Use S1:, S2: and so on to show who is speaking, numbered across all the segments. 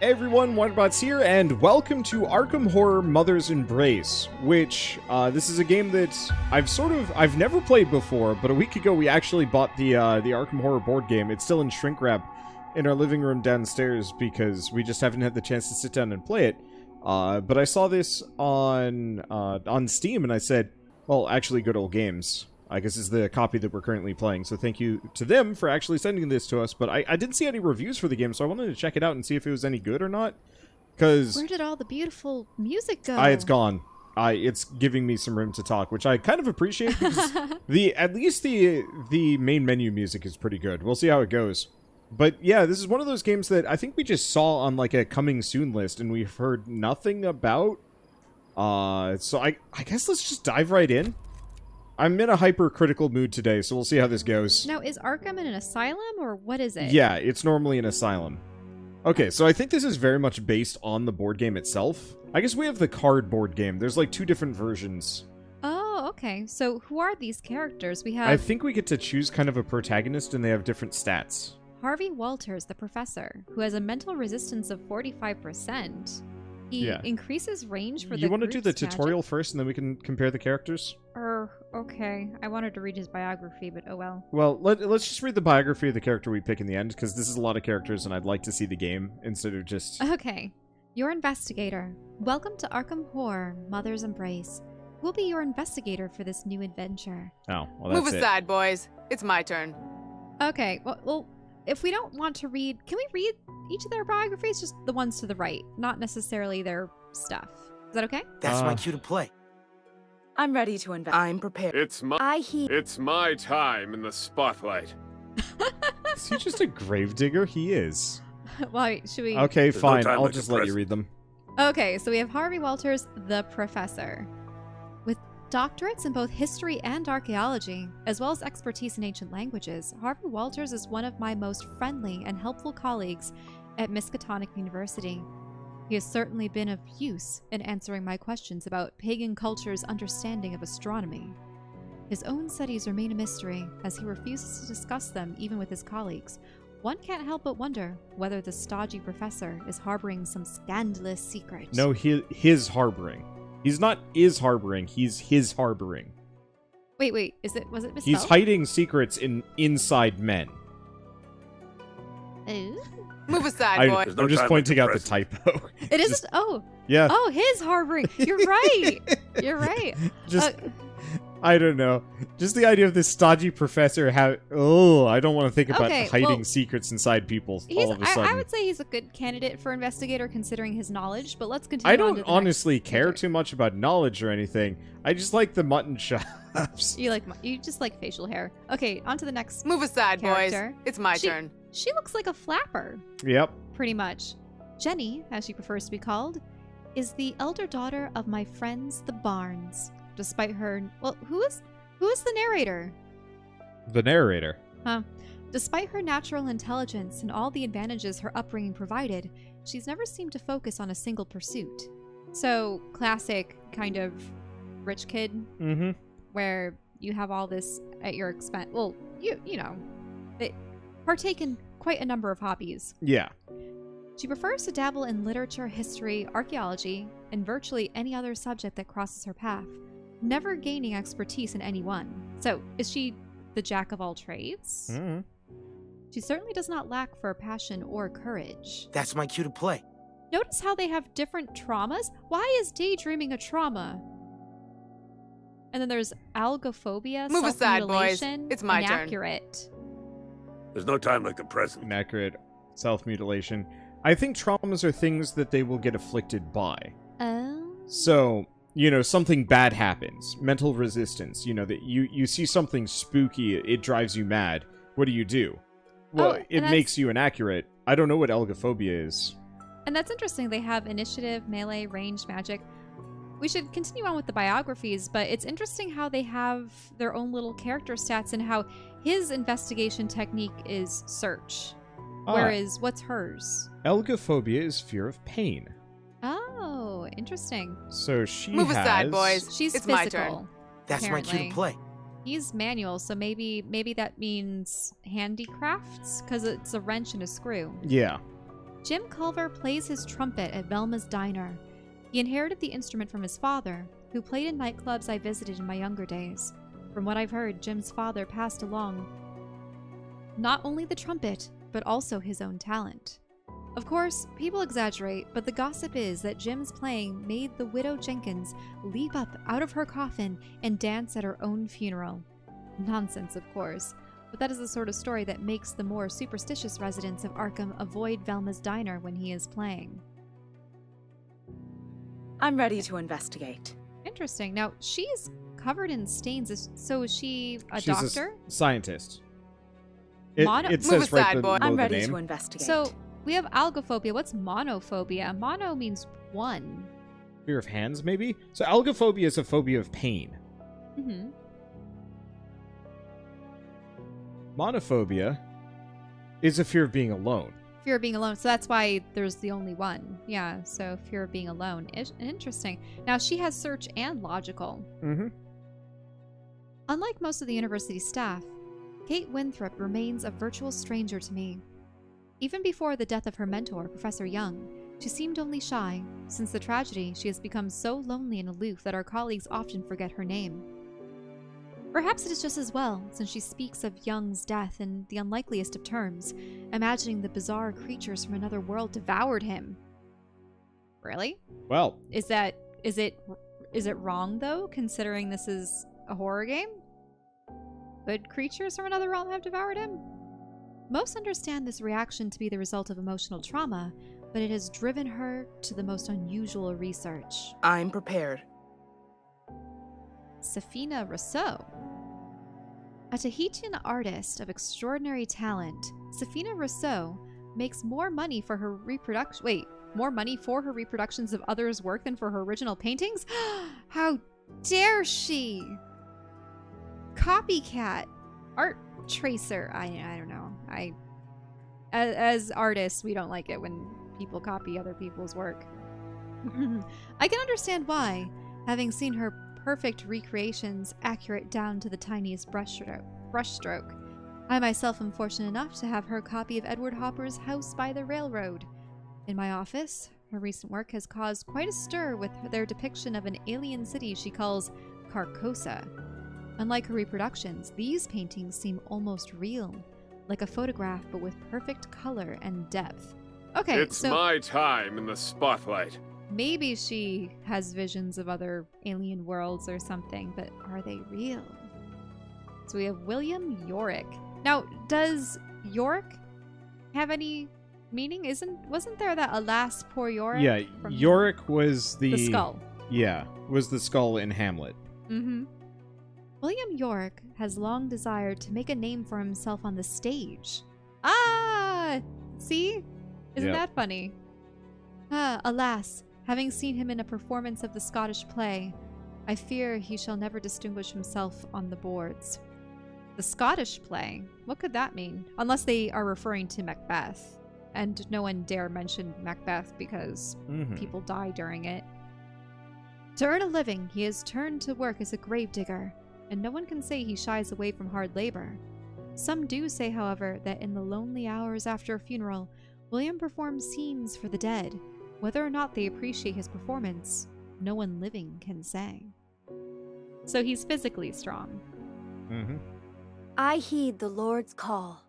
S1: Hey everyone, Wanderbots here, and welcome to Arkham Horror Mother's Embrace, which, this is a game that I've never played before, but a week ago we actually bought the Arkham Horror board game. It's still in shrink wrap in our living room downstairs because we just haven't had the chance to sit down and play it. But I saw this on Steam, and I said, well, actually, Good Old Games, I guess is the copy that we're currently playing, so thank you to them for actually sending this to us, but I didn't see any reviews for the game, so I wanted to check it out and see if it was any good or not, because...
S2: Where did all the beautiful music go?
S1: It's gone. It's giving me some room to talk, which I kind of appreciate, because at least the main menu music is pretty good. We'll see how it goes. But yeah, this is one of those games that I think we just saw on like a coming soon list, and we've heard nothing about. So I guess let's just dive right in. I'm in a hypercritical mood today, so we'll see how this goes.
S2: Now, is Arkham in an asylum, or what is it?
S1: Yeah, it's normally an asylum. Okay, so I think this is very much based on the board game itself. I guess we have the card board game. There's like two different versions.
S2: Oh, okay. So who are these characters? We have...
S1: I think we get to choose kind of a protagonist, and they have different stats.
S2: Harvey Walters, the professor, who has a mental resistance of 45%. He increases range for the
S1: You want to do the
S2: group's
S1: tutorial
S2: magic?
S1: first, and then we can compare the characters?
S2: Okay. I wanted to read his biography, but oh well.
S1: Well, let's just read the biography of the character we pick in the end, because this is a lot of characters, and I'd like to see the game instead of just...
S2: Okay. Your investigator. Welcome to Arkham Horror, Mother's Embrace. We'll be your investigator for this new adventure.
S1: Oh, well, that's
S3: Move aside, boys. It's my turn.
S2: Okay, well, if we don't want to read... Can we read each of their biographies? Just the ones to the right, not necessarily their stuff. Is that okay?
S4: That's my cue to play.
S3: I'm ready to invest. I'm prepared.
S5: It's my time in the spotlight.
S1: Is he just a gravedigger? He is.
S2: Well, should we...
S1: Okay,
S5: There's no
S1: fine.
S5: time
S1: I'll
S5: like
S1: just
S5: the
S1: let you
S5: present.
S1: read them.
S2: Okay, so we have Harvey Walters, the professor. With doctorates in both history and archaeology, as well as expertise in ancient languages, Harvey Walters is one of my most friendly and helpful colleagues at Miskatonic University. He has certainly been of use in answering my questions about pagan culture's understanding of astronomy. His own studies remain a mystery, as he refuses to discuss them even with his colleagues. One can't help but wonder whether the stodgy professor is harboring some scandalous secret.
S1: No, his harboring. He's not is harboring, he's his harboring.
S2: Wait, was it misspelled?
S1: He's hiding secrets inside men.
S2: Ooh.
S3: Move aside, boys.
S5: There's no
S1: I'm just
S5: time
S1: pointing
S5: like
S1: out
S5: the
S1: the typo.
S2: It is...
S1: Just-
S2: Oh!
S1: Yeah.
S2: Oh, his harboring! You're right! You're right!
S1: Just... I don't know. Just the idea of this stodgy professor I don't want to think about
S2: Okay,
S1: hiding
S2: well,
S1: secrets inside people all of a sudden.
S2: I would say he's a good candidate for investigator considering his knowledge, but let's continue.
S1: I
S2: on
S1: don't
S2: to the
S1: honestly
S2: next
S1: care
S2: subject.
S1: too much about knowledge or anything. I just like the mutton chops.
S2: You just like facial hair. Okay, on to the next.
S3: Move aside,
S2: Character.
S3: boys. It's my turn.
S2: She looks like a flapper,
S1: Yep.
S2: pretty much. Jenny, as she prefers to be called, is the elder daughter of my friends, the Barnes. Despite her... Well, who is the narrator?
S1: The narrator.
S2: Huh. Despite her natural intelligence and all the advantages her upbringing provided, she's never seemed to focus on a single pursuit. So, classic kind of rich kid,
S1: Mm-hmm.
S2: where you have all this at your expense. Well, you know, they partake in quite a number of hobbies.
S1: Yeah.
S2: She prefers to dabble in literature, history, archaeology, and virtually any other subject that crosses her path, never gaining expertise in any one. So, is she the jack of all trades?
S1: Mm-hmm.
S2: She certainly does not lack for passion or courage.
S4: That's my cue to play.
S2: Notice how they have different traumas? Why is daydreaming a trauma? And then there's algophobia,
S3: Move aside, boys.
S2: self-mutilation,
S3: It's my turn.
S2: inaccurate.
S5: There's no time like the present.
S1: Inaccurate self-mutilation. I think traumas are things that they will get afflicted by.
S2: Oh.
S1: So, something bad happens. Mental resistance. That you see something spooky, it drives you mad. What do? Well,
S2: and
S1: it
S2: that's-
S1: makes you inaccurate. I don't know what algophobia is.
S2: And that's interesting. They have initiative, melee, ranged magic. We should continue on with the biographies, but it's interesting how they have their own little character stats and how his investigation technique is search. Whereas, what's hers?
S1: Algophobia is fear of pain.
S2: Oh, interesting.
S1: So she
S3: Move
S1: has...
S3: aside, boys.
S2: She's
S3: It's
S2: physical.
S3: my turn.
S4: That's my cue
S2: apparently.
S4: to play.
S2: He's manual, so maybe that means handicrafts, because it's a wrench and a screw.
S1: Yeah.
S2: Jim Culver plays his trumpet at Velma's Diner. He inherited the instrument from his father, who played in nightclubs I visited in my younger days. From what I've heard, Jim's father passed along not only the trumpet, but also his own talent. Of course, people exaggerate, but the gossip is that Jim's playing made the widow Jenkins leap up out of her coffin and dance at her own funeral. Nonsense, of course, but that is the sort of story that makes the more superstitious residents of Arkham avoid Velma's Diner when he is playing.
S3: I'm ready to investigate.
S2: Interesting. Now, she's covered in stains, so is she a
S1: She's
S2: doctor?
S1: a scientist. It
S3: Move
S1: says right
S3: aside, boy.
S1: below
S3: I'm
S1: the
S3: ready
S1: name.
S3: to investigate.
S2: So, we have algophobia. What's monophobia? Mono means one.
S1: Fear of hands, maybe? So algophobia is a phobia of pain.
S2: Mm-hmm.
S1: Monophobia is a fear of being alone.
S2: Fear of being alone. So that's why there's the only one. Yeah, so fear of being alone. Interesting. Now, she has search and logical.
S1: Mm-hmm.
S2: Unlike most of the university staff, Kate Winthrop remains a virtual stranger to me. Even before the death of her mentor, Professor Young, she seemed only shy. Since the tragedy, she has become so lonely and aloof that our colleagues often forget her name. Perhaps it is just as well, since she speaks of Young's death in the unlikeliest of terms, imagining the bizarre creatures from another world devoured him. Really?
S1: Well,
S2: Is it wrong though, considering this is a horror game? Could creatures from another realm have devoured him? Most understand this reaction to be the result of emotional trauma, but it has driven her to the most unusual research.
S3: I'm prepared.
S2: Safina Rousseau. A Tahitian artist of extraordinary talent, Safina Rousseau makes more money for her reproductions of others' work than for her original paintings? How dare she! Copycat. Art tracer. I don't know. As artists, we don't like it when people copy other people's work. I can understand why, having seen her perfect recreations accurate down to the tiniest brushstroke. I myself am fortunate enough to have her copy of Edward Hopper's House by the Railroad. In my office, her recent work has caused quite a stir with their depiction of an alien city she calls Carcosa. Unlike her reproductions, these paintings seem almost real, like a photograph but with perfect color and depth. Okay,
S5: It's
S2: so
S5: my time in the spotlight.
S2: maybe she has visions of other alien worlds or something, but are they real? So we have William Yorick. Now, does Yorick have any meaning? Wasn't there that alas poor Yorick?
S1: yeah,
S2: from
S1: Yorick was
S2: the skull.
S1: Yeah, was the skull in Hamlet.
S2: Mm-hmm. William Yorick has long desired to make a name for himself on the stage. Ah! See? Isn't
S1: Yep.
S2: that funny? Ah, alas, having seen him in a performance of the Scottish play, I fear he shall never distinguish himself on the boards. The Scottish play? What could that mean? Unless they are referring to Macbeth. And no one dare mention Macbeth because
S1: Mhm.
S2: people die during it. To earn a living, he has turned to work as a gravedigger, and no one can say he shies away from hard labor. Some do say, however, that in the lonely hours after a funeral, William performs scenes for the dead. Whether or not they appreciate his performance, no one living can say. So he's physically strong.
S1: Mm-hmm.
S6: I heed the Lord's call.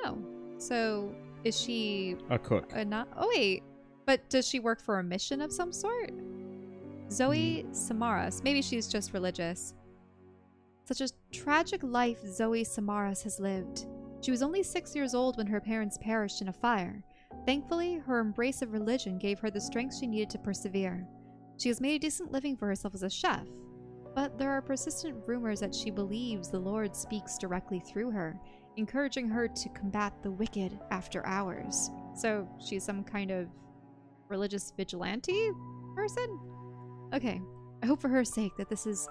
S2: Oh, so is she
S1: A cook.
S2: oh wait, but does she work for a mission of some sort? Zoe Samaras. Maybe she's just religious. Such a tragic life Zoe Samaras has lived. She was only 6 years old when her parents perished in a fire. Thankfully, her embrace of religion gave her the strength she needed to persevere. She has made a decent living for herself as a chef, but there are persistent rumors that she believes the Lord speaks directly through her, encouraging her to combat the wicked after hours. So she's some kind of religious vigilante person? Okay, I hope for her sake that this is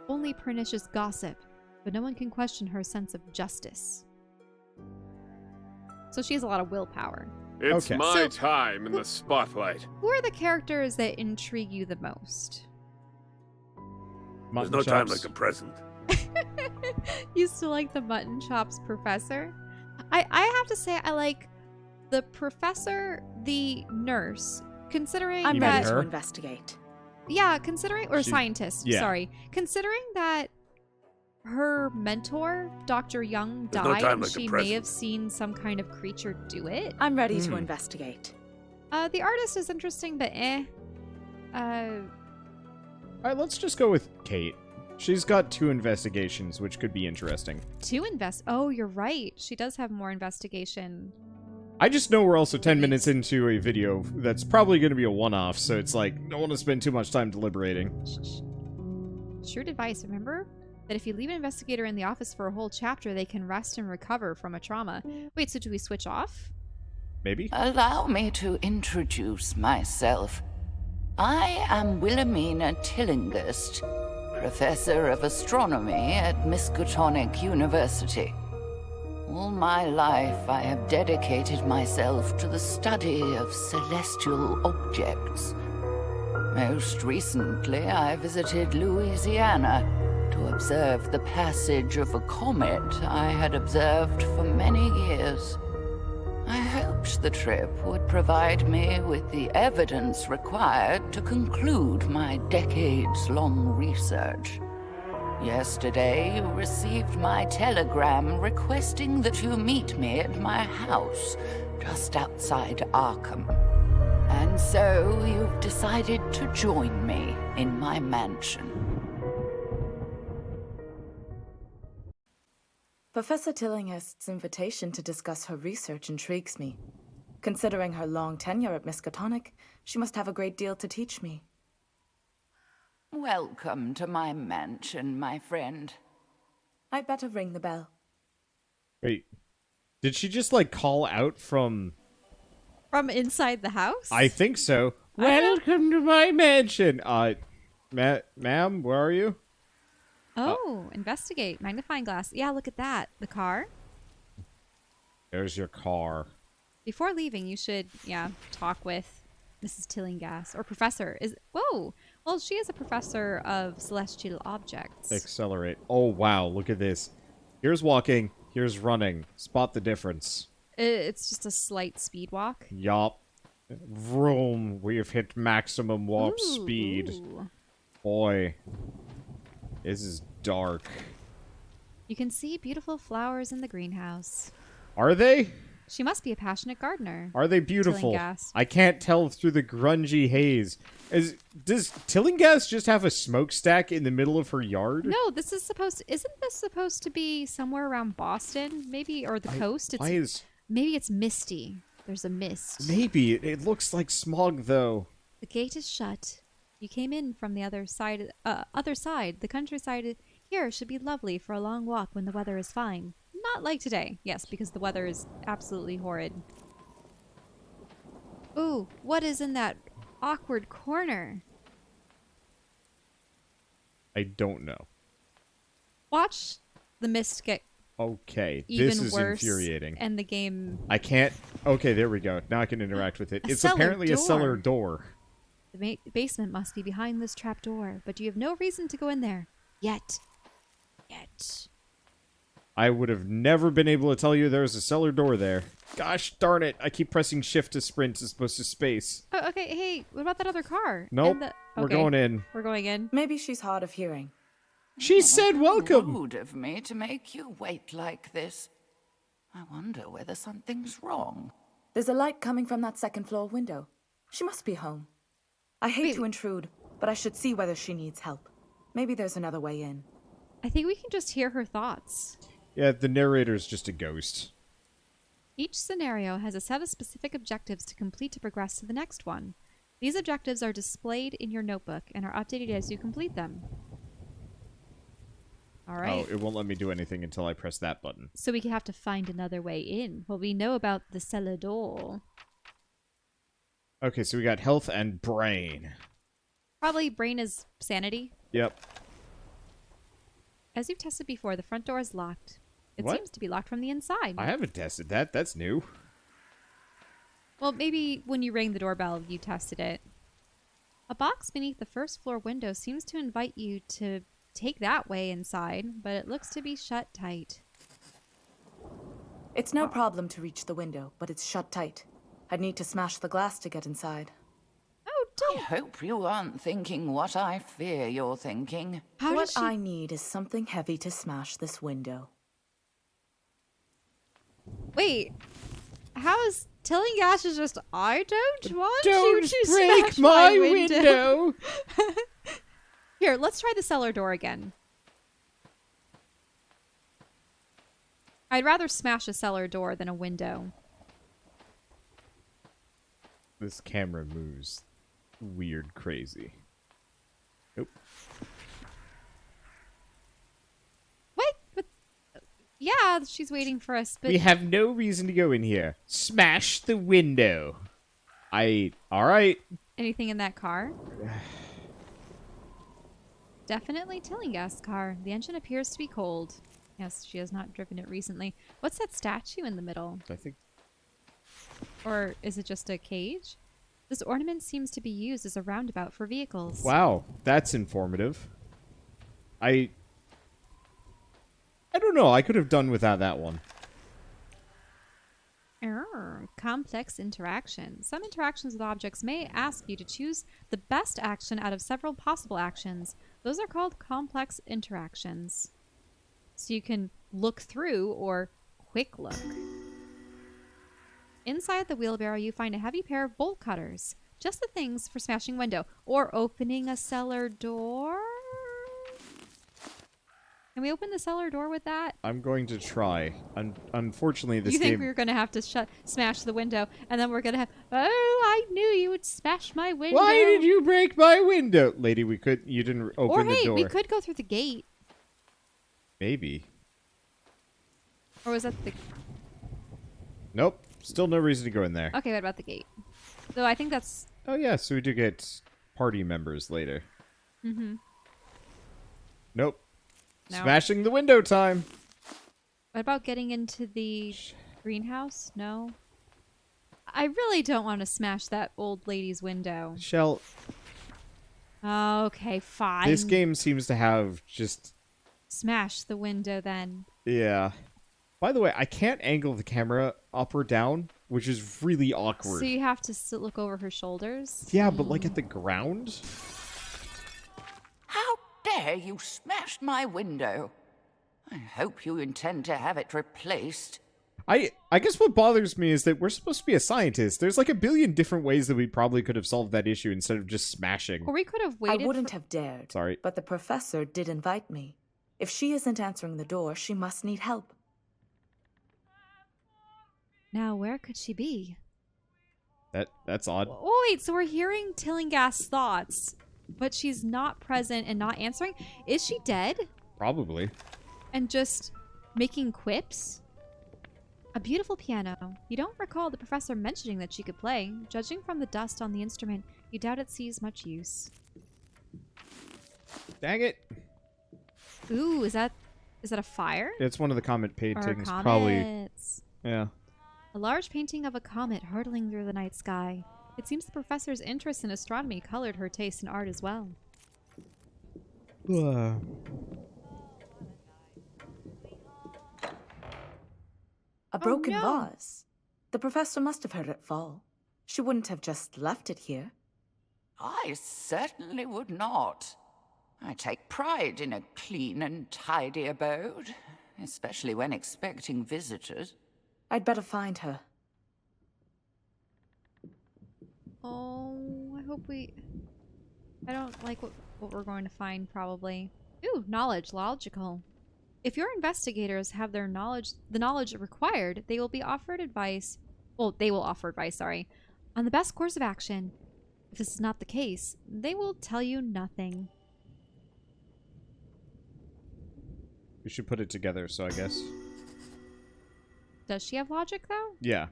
S2: only pernicious gossip, but no one can question her sense of justice. So she has a lot of willpower.
S5: It's
S1: Okay.
S5: my
S2: So-
S5: time in the spotlight.
S2: Who are the characters that intrigue you the most?
S1: Mutton
S7: There's no time
S1: chops.
S7: like the present.
S2: Used to like the mutton chops professor. I have to say I like the professor, the nurse, considering
S3: I'm
S1: You
S3: ready
S1: mean
S3: to
S1: her?
S3: investigate.
S2: Yeah, considering, or
S1: She-
S2: scientist,
S1: yeah.
S2: sorry. Considering that her mentor, Dr. Young,
S5: There's no
S2: died,
S5: time
S2: and
S5: like the
S2: she may
S5: present.
S2: have seen some kind of creature do it.
S3: I'm ready
S1: Hmm.
S3: to investigate.
S2: The artist is interesting, but eh.
S1: All right, let's just go with Kate. She's got 2 investigations, which could be interesting.
S2: Oh, you're right. She does have more investigation.
S1: I just know we're also 10 minutes into a video that's probably going to be a one-off, so it's like, don't want to spend too much time deliberating.
S2: Shrewd advice, remember? That if you leave an investigator in the office for a whole chapter, they can rest and recover from a trauma. Wait, so do we switch off?
S1: Maybe?
S7: Allow me to introduce myself. I am Wilhelmina Tillinghast, Professor of Astronomy at Miskatonic University. All my life, I have dedicated myself to the study of celestial objects. Most recently, I visited Louisiana to observe the passage of a comet I had observed for many years. I hoped the trip would provide me with the evidence required to conclude my decades-long research. Yesterday, you received my telegram requesting that you meet me at my house, just outside Arkham. And so, you've decided to join me in my mansion.
S3: Professor Tillinghast's invitation to discuss her research intrigues me. Considering her long tenure at Miskatonic, she must have a great deal to teach me.
S7: Welcome to my mansion, my friend.
S3: I'd better ring the bell.
S1: Wait. Did she just, like, call out from...
S2: From inside the house?
S1: I think so. Welcome to my mansion! Ma'am, where are you?
S2: Oh, investigate. Magnifying glass. Yeah, look at that. The car.
S1: There's your car.
S2: Before leaving, you should, talk with Mrs. Tillinghast. Or Professor. Whoa! Well, she is a professor of celestial objects.
S1: Accelerate. Oh, wow, look at this. Here's walking, here's running. Spot the difference.
S2: It's just a slight speed walk.
S1: Yup. Vroom, we've hit maximum warp speed.
S2: Ooh.
S1: Boy. This is dark.
S2: You can see beautiful flowers in the greenhouse.
S1: Are they?
S2: She must be a passionate gardener.
S1: Are they beautiful?
S2: Tillinghast.
S1: I can't tell through the grungy haze. Does Tillinghast just have a smokestack in the middle of her yard?
S2: No, isn't this supposed to be somewhere around Boston? Maybe, or the coast? Maybe it's misty. There's a mist.
S1: Maybe. It looks like smog, though.
S2: The gate is shut. You came in from the other side. The countryside here should be lovely for a long walk when the weather is fine. Not like today. Yes, because the weather is absolutely horrid. Ooh, what is in that awkward corner?
S1: I don't know.
S2: Watch the mist get
S1: Okay,
S2: even
S1: this is
S2: worse,
S1: infuriating.
S2: and the game.
S1: I can't... Okay, there we go. Now I can interact with it.
S2: A
S1: It's
S2: cellar
S1: apparently a cellar
S2: door.
S1: door.
S2: The basement must be behind this trap door, but you have no reason to go in there. Yet.
S1: I would have never been able to tell you there was a cellar door there. Gosh darn it, I keep pressing shift to sprint as opposed to space.
S2: Oh, okay, hey, what about that other car?
S1: Nope,
S2: And
S1: we're
S2: okay,
S1: going in.
S2: We're going in.
S3: Maybe she's hard of hearing.
S1: She said welcome!
S7: Rude of me to make you wait like this. I wonder whether something's wrong.
S3: There's a light coming from that second-floor window. She must be home. I hate
S2: Wait.
S3: to intrude, but I should see whether she needs help. Maybe there's another way in.
S2: I think we can just hear her thoughts.
S1: Yeah, the narrator's just a ghost.
S2: Each scenario has a set of specific objectives to complete to progress to the next one. These objectives are displayed in your notebook and are updated as you complete them. All right.
S1: Oh, it won't let me do anything until I press that button.
S2: So we have to find another way in. Well, we know about the cellar door.
S1: Okay, so we got health and brain.
S2: Probably brain is sanity.
S1: Yep.
S2: As you've tested before, the front door is locked. It
S1: What?
S2: seems to be locked from the inside.
S1: I haven't tested that. That's new.
S2: Well, maybe when you rang the doorbell, you tested it. A box beneath the first floor window seems to invite you to take that way inside, but it looks to be shut tight.
S3: It's no problem to reach the window, but it's shut tight. I'd need to smash the glass to get inside.
S2: Oh,
S7: I
S2: don't.
S7: hope you aren't thinking what I fear you're thinking.
S2: How
S3: what
S2: does she?
S3: I need is something heavy to smash this window.
S2: Wait. How is Tillinghast is just? I don't want
S1: Don't
S2: you to
S1: break
S2: smash
S1: my
S2: my
S1: window.
S2: Here, let's try the cellar door again. I'd rather smash a cellar door than a window.
S1: This camera moves weird crazy. Nope.
S2: What? But, yeah, she's waiting for us, but
S1: We have no reason to go in here. Smash the window. Alright.
S2: anything in that car? Definitely Tillinghast's car. The engine appears to be cold. Yes, she has not driven it recently. What's that statue in the middle?
S1: I think
S2: Or is it just a cage? This ornament seems to be used as a roundabout for vehicles.
S1: wow, that's informative. I don't know, I could have done without that one.
S2: Complex interaction. Some interactions with objects may ask you to choose the best action out of several possible actions. Those are called complex interactions. So you can look through or quick look. Inside the wheelbarrow, you find a heavy pair of bolt cutters. Just the things for smashing window or opening a cellar door. Can we open the cellar door with that?
S1: I'm going to try. Unfortunately, this
S2: You think
S1: game...
S2: we were going to have to smash the window, and then we're going to have, oh, I knew you would smash my window.
S1: Why did you break my window? Lady, you didn't open the door.
S2: Or hey, we could go through the gate.
S1: Maybe.
S2: Or was that the...
S1: Nope. Still no reason to go in there.
S2: Okay, what about the gate? So I think that's...
S1: Oh yeah, so we do get party members later.
S2: Mm-hmm.
S1: Nope.
S2: No.
S1: Smashing the window time.
S2: What about getting into the greenhouse? No? I really don't want to smash that old lady's window.
S1: Shell,
S2: Okay, fine.
S1: this game seems to have just...
S2: Smash the window then.
S1: Yeah. By the way, I can't angle the camera up or down, which is really awkward.
S2: So you have to look over her shoulders?
S1: Yeah, but like at the ground?
S7: How dare you smash my window? I hope you intend to have it replaced.
S1: I guess what bothers me is that we're supposed to be a scientist. There's like a billion different ways that we probably could have solved that issue instead of just smashing.
S2: Or we could have
S3: I
S2: waited
S3: wouldn't
S2: for...
S3: have dared.
S1: Sorry.
S3: But the professor did invite me. If she isn't answering the door, she must need help.
S2: Now, where could she be?
S1: That's odd.
S2: Oh, wait, so we're hearing Tillinghast's thoughts, but she's not present and not answering? Is she dead?
S1: Probably.
S2: And just making quips? A beautiful piano. You don't recall the professor mentioning that she could play. Judging from the dust on the instrument, you doubt it sees much use.
S1: Dang it.
S2: Ooh, is that a fire?
S1: It's one of the comet
S2: Or
S1: paintings.
S2: comets?
S1: Probably. Yeah.
S2: A large painting of a comet hurtling through the night sky. It seems the professor's interest in astronomy colored her taste in art as well.
S3: A broken
S2: no.
S3: vase. The professor must have heard it fall. She wouldn't have just left it here.
S7: I certainly would not. I take pride in a clean and tidy abode, especially when expecting visitors.
S3: I'd better find her.
S2: Oh, I hope we... I don't like what we're going to find, probably. Ooh, knowledge, logical. If your investigators have the knowledge required, they will be offered advice... Well, they will offer advice, sorry, on the best course of action. If this is not the case, they will tell you nothing.
S1: We should put it together, so I guess.
S2: Does she have logic, though?
S1: Yeah.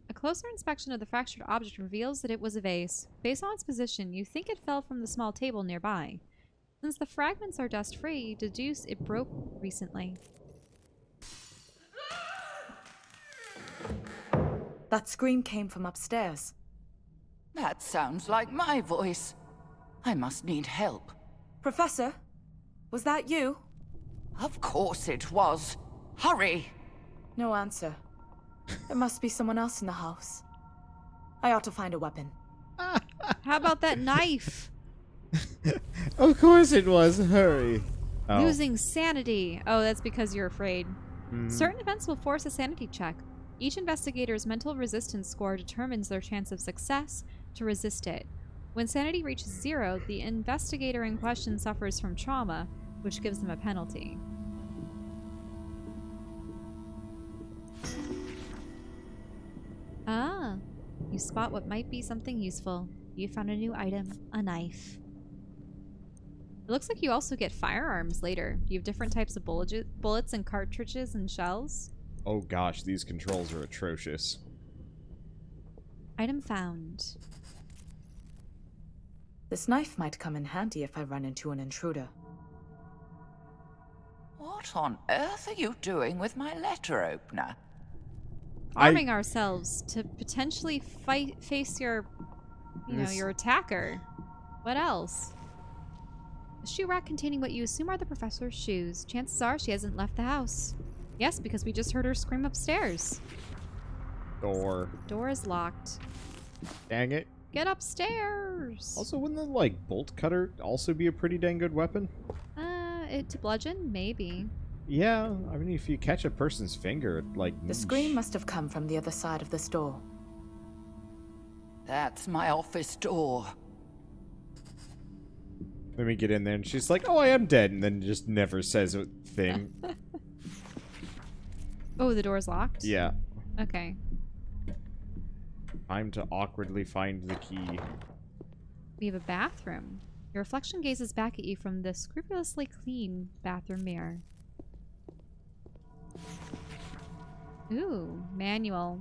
S2: A closer inspection of the fractured object reveals that it was a vase. Based on its position, you think it fell from the small table nearby. Since the fragments are dust-free, you deduce it broke recently.
S3: That scream came from upstairs.
S7: That sounds like my voice. I must need help.
S3: Professor? Was that you?
S7: Of course it was. Hurry!
S3: No answer. There must be someone else in the house. I ought to find a weapon.
S2: How about that knife?
S1: Of course it was. Hurry. Oh.
S2: Losing sanity. Oh, that's because you're afraid. Certain events will force a sanity check. Each investigator's mental resistance score determines their chance of success to resist it. When sanity reaches 0, the investigator in question suffers from trauma, which gives them a penalty. Ah, you spot what might be something useful. You found a new item, a knife. It looks like you also get firearms later. You have different types of bullets and cartridges and shells.
S1: Oh gosh, these controls are atrocious.
S2: Item found.
S3: This knife might come in handy if I run into an intruder.
S7: What on earth are you doing with my letter opener?
S2: Arming ourselves to potentially face your, your attacker. What else? A shoe rack containing what you assume are the professor's shoes. Chances are she hasn't left the house. Yes, because we just heard her scream upstairs.
S1: Door.
S2: Door is locked.
S1: Dang it.
S2: Get upstairs!
S1: Also, wouldn't the, bolt cutter also be a pretty dang good weapon?
S2: To bludgeon? Maybe.
S1: Yeah, I mean, if you catch a person's finger,
S3: The scream must have come from the other side of this door.
S7: That's my office door.
S1: Let me get in there, and she's like, oh, I am dead, and then just never says a thing.
S2: Oh, the door's locked?
S1: Yeah.
S2: Okay.
S1: Time to awkwardly find the key.
S2: We have a bathroom. Your reflection gazes back at you from the scrupulously clean bathroom mirror. Ooh, manual.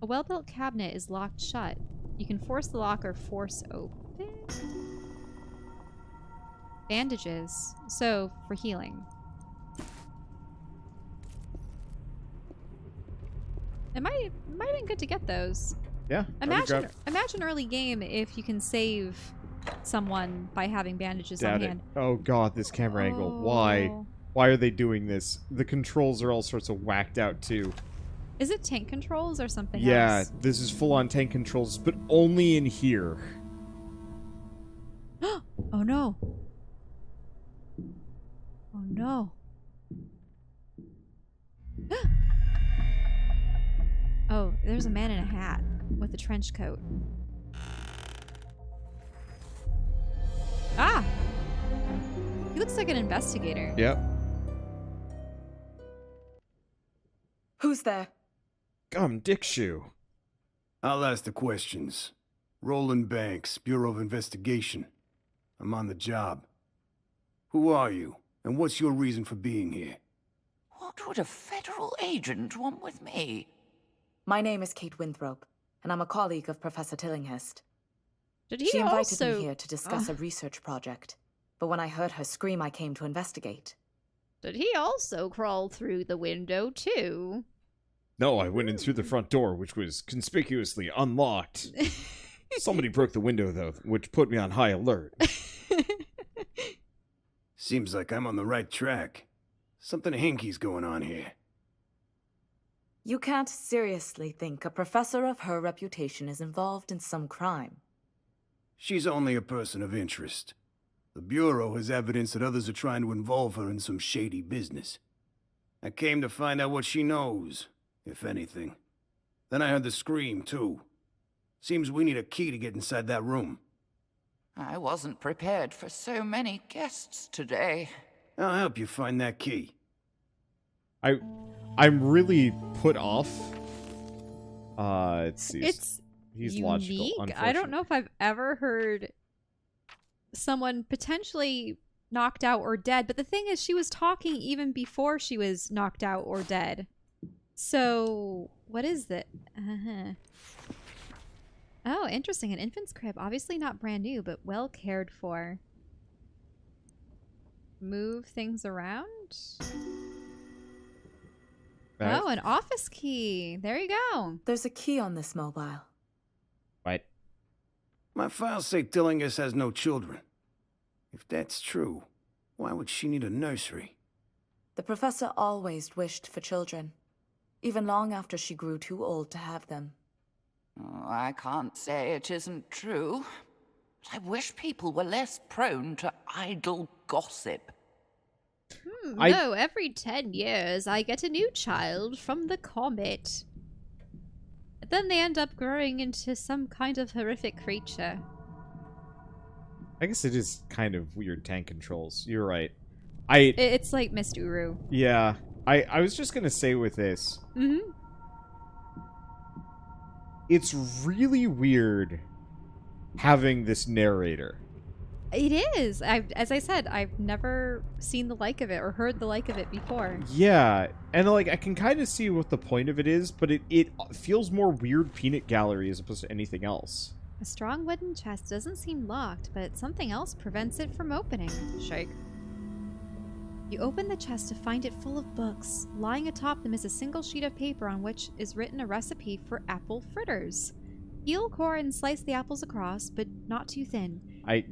S2: A well-built cabinet is locked shut. You can force the lock or force open. Bandages. So, for healing. It might have been good to get those.
S1: Yeah.
S2: Imagine early game if you can save someone by having bandages on hand.
S1: Oh god, this camera angle. Why? Why are they doing this? The controls are all sorts of whacked out too.
S2: Is it tank controls or something else?
S1: Yeah, this is full-on tank controls, but only in here.
S2: Oh no. Oh no. Oh, there's a man in a hat with a trench coat. Ah! He looks like an investigator.
S1: Yep.
S3: Who's there?
S1: Dick Shoe.
S8: I'll ask the questions. Roland Banks, Bureau of Investigation. I'm on the job. Who are you, and what's your reason for being here?
S7: What would a federal agent want with me?
S3: My name is Kate Winthrop, and I'm a colleague of Professor Tillinghast.
S2: Did he
S3: She invited
S2: also...
S3: me here to discuss a research project, but when I heard her scream, I came to investigate.
S2: Did he also crawl through the window, too?
S1: No, I went in through the front door, which was conspicuously unlocked. Somebody broke the window, though, which put me on high alert.
S8: Seems like I'm on the right track. Something hinky's going on here.
S3: You can't seriously think a professor of her reputation is involved in some crime.
S8: She's only a person of interest. The Bureau has evidence that others are trying to involve her in some shady business. I came to find out what she knows, if anything. Then I heard the scream, too. Seems we need a key to get inside that room.
S7: I wasn't prepared for so many guests today.
S8: I'll help you find that key.
S1: I'm really put off. Let's see.
S2: It's
S1: He's
S2: unique.
S1: logical.
S2: I don't know if I've ever heard someone potentially knocked out or dead, but the thing is, she was talking even before she was knocked out or dead. So, what is that? Oh, interesting. An infant's crib. Obviously not brand new, but well cared for. Move things around?
S1: Right.
S2: Oh, an office key. There you go.
S3: There's a key on this mobile.
S1: Right.
S8: My files say Tillinghast has no children. If that's true, Why would she need a nursery?
S3: The professor always wished for children, even long after she grew too old to have them.
S7: Oh, I can't say it isn't true. I wish people were less prone to idle gossip.
S2: No, every 10 years I get a new child from the comet. Then they end up growing into some kind of horrific creature.
S1: I guess it is kind of weird tank controls. You're right.
S2: It's like Mist Uru.
S1: Yeah. I was just gonna say with this.
S2: Mm-hmm.
S1: It's really weird having this narrator.
S2: It is. As I said, I've never seen the like of it or heard the like of it before.
S1: Yeah, and like I can kind of see what the point of it is, but it feels more weird peanut gallery as opposed to anything else.
S2: A strong wooden chest doesn't seem locked, but something else prevents it from opening. Shake. You open the chest to find it full of books. Lying atop them is a single sheet of paper on which is written a recipe for apple fritters. Peel, core, and slice the apples across, but not too thin.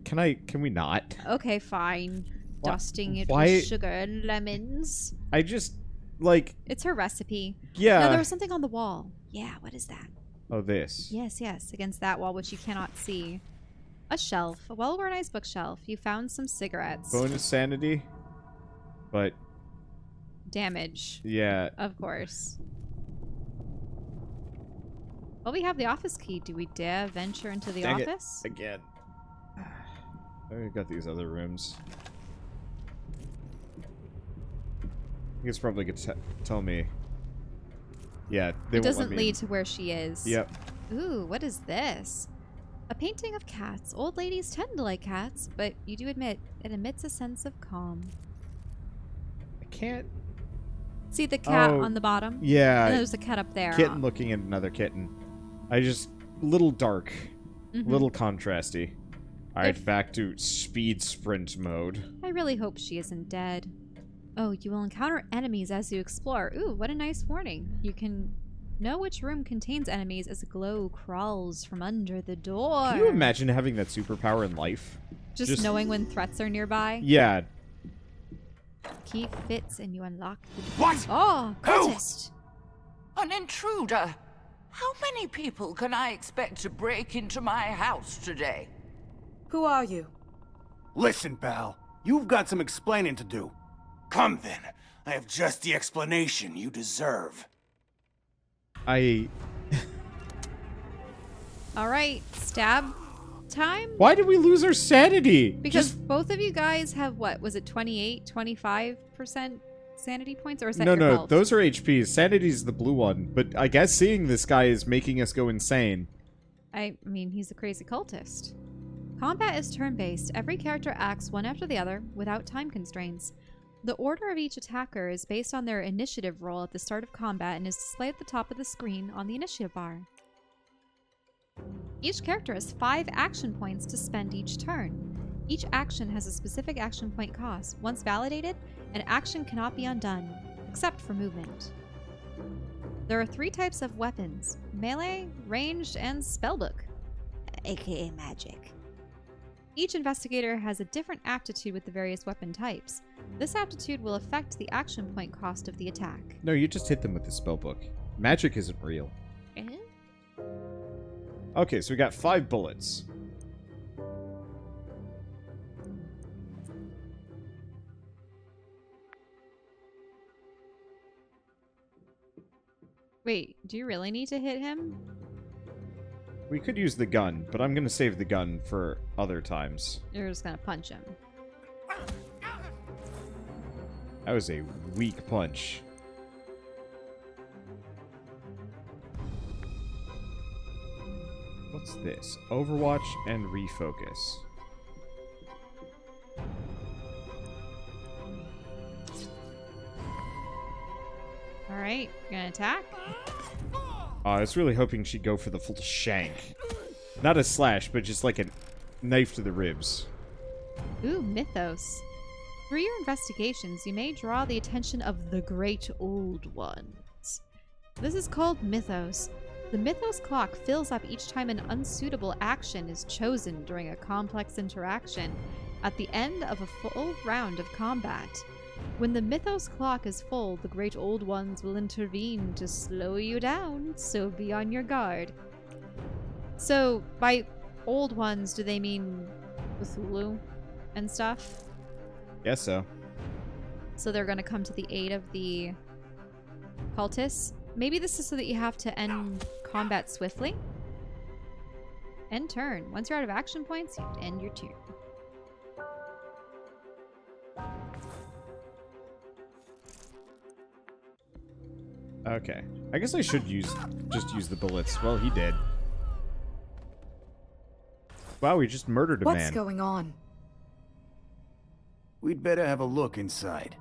S1: Can we not?
S2: Okay, fine. Dusting it
S1: Why?
S2: with sugar and lemons.
S1: I just, like...
S2: It's her recipe.
S1: Yeah.
S2: No, there was something on the wall. Yeah, what is that?
S1: Oh, this.
S2: Yes, against that wall, which you cannot see. A shelf. A well-organized bookshelf. You found some cigarettes.
S1: Bonus sanity. But...
S2: Damage.
S1: Yeah.
S2: Of course. Well, we have the office key. Do we dare venture into the
S1: Dang it.
S2: office?
S1: Again. I got these other rooms. I think it's probably good to tell me. Yeah, they
S2: It
S1: won't
S2: doesn't
S1: let me
S2: lead
S1: in.
S2: to where she is.
S1: Yep.
S2: Ooh, what is this? A painting of cats. Old ladies tend to like cats, but you do admit it emits a sense of calm.
S1: I can't...
S2: See the cat
S1: Oh,
S2: on the bottom?
S1: Yeah.
S2: And there's a cat up there.
S1: Kitten looking at another kitten. A little dark.
S2: Mhm.
S1: Little contrasty. Alright,
S2: If-
S1: back to speed sprint mode.
S2: I really hope she isn't dead. Oh, you will encounter enemies as you explore. Ooh, what a nice warning. You can know which room contains enemies as a glow crawls from under the door.
S1: Can you imagine having that superpower in life?
S2: Just knowing when threats are nearby?
S1: Yeah.
S2: Key fits and you unlock the door.
S4: What?
S2: Oh, cultist!
S7: An intruder! How many people can I expect to break into my house today?
S3: Who are you?
S8: Listen, pal. You've got some explaining to do.
S4: Come then. I have just the explanation you deserve.
S1: I...
S2: Alright, stab time?
S1: Why did we lose our sanity?
S2: Because both of you guys have, what, was it 28, 25% sanity points? Or is that
S1: No,
S2: your
S1: no,
S2: belt?
S1: those are HPs. Sanity's the blue one. But I guess seeing this guy is making us go insane.
S2: I mean, he's a crazy cultist. Combat is turn-based. Every character acts one after the other, without time constraints. The order of each attacker is based on their initiative roll at the start of combat and is displayed at the top of the screen on the initiative bar. Each character has 5 action points to spend each turn. Each action has a specific action point cost. Once validated, an action cannot be undone, except for movement. There are 3 types of weapons: melee, ranged, and spellbook, aka magic. Each investigator has a different aptitude with the various weapon types. This aptitude will affect the action point cost of the attack.
S1: No, you just hit them with the spellbook. Magic isn't real. Okay, so we got 5 bullets.
S2: Wait, do you really need to hit him?
S1: We could use the gun, but I'm gonna save the gun for other times.
S2: You're just gonna punch him.
S1: That was a weak punch. What's this? Overwatch and refocus.
S2: Alright, you're gonna attack?
S1: I was really hoping she'd go for the full shank. Not a slash, but just like a knife to the ribs.
S2: Ooh, mythos. Through your investigations, you may draw the attention of the Great Old Ones. This is called mythos. The mythos clock fills up each time an unsuitable action is chosen during a complex interaction. at the end of a full round of combat. When the mythos clock is full, the great old ones will intervene to slow you down, so be on your guard. So, by old ones, do they mean Cthulhu and stuff?
S1: Guess so.
S2: So they're going to come to the aid of the cultists. Maybe this is so that you have to end combat swiftly. End turn. Once you're out of action points, you end your turn.
S1: Okay. I guess I should just use the bullets. Well, he did. Wow, we just murdered a man.
S3: What's going on?
S8: We'd better have a look inside.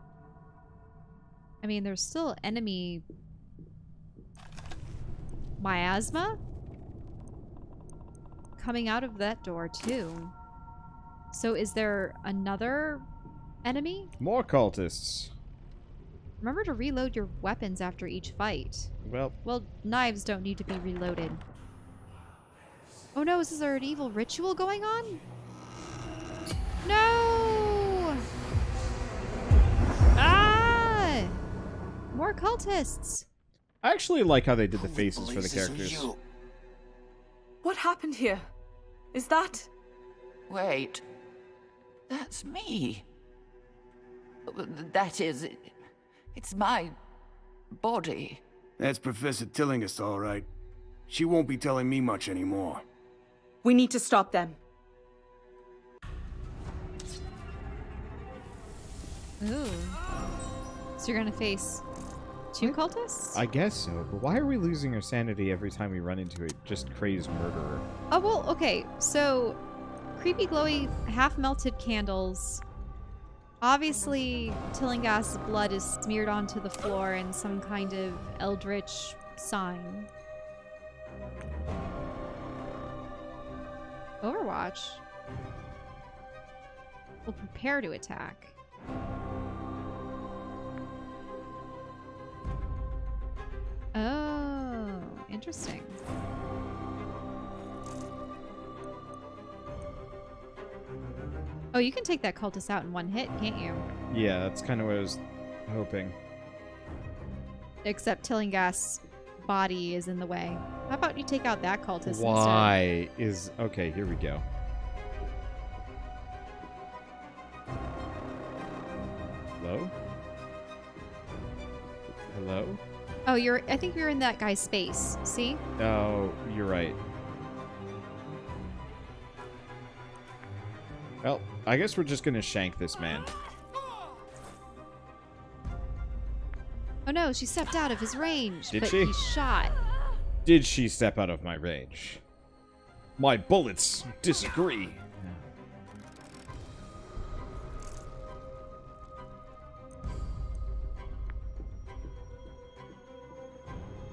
S2: I mean, there's still enemy miasma coming out of that door, too. So is there another enemy?
S1: More cultists.
S2: Remember to reload your weapons after each fight.
S1: Well,
S2: knives don't need to be reloaded. Oh no, is there an evil ritual going on? No! Ah! More cultists!
S1: I actually like how they did the faces for the characters.
S3: What happened here? Is that...
S7: Wait. That's me. That is... It's my body.
S8: That's Professor Tillinghast, all right. She won't be telling me much anymore.
S3: We need to stop them.
S2: Ooh. So you're gonna face two cultists?
S1: I guess so, but why are we losing our sanity every time we run into a just crazed murderer?
S2: Oh, well, okay. So, creepy, glowy, half-melted candles. Obviously, Tillinghast's blood is smeared onto the floor in some kind of eldritch sign. Overwatch. Will prepare to attack. Oh, interesting. Oh, you can take that cultist out in one hit, can't you?
S1: Yeah, that's kind of what I was hoping.
S2: Except Tillinghast's body is in the way. How about you take out that cultist instead?
S1: Why is... Okay, here we go. Hello? Hello?
S2: Oh, I think you're in that guy's space. See?
S1: Oh, you're right. Well, I guess we're just gonna shank this man.
S2: Oh no, she stepped out of his range.
S1: Did
S2: but
S1: she?
S2: He shot.
S1: Did she step out of my range? My bullets disagree.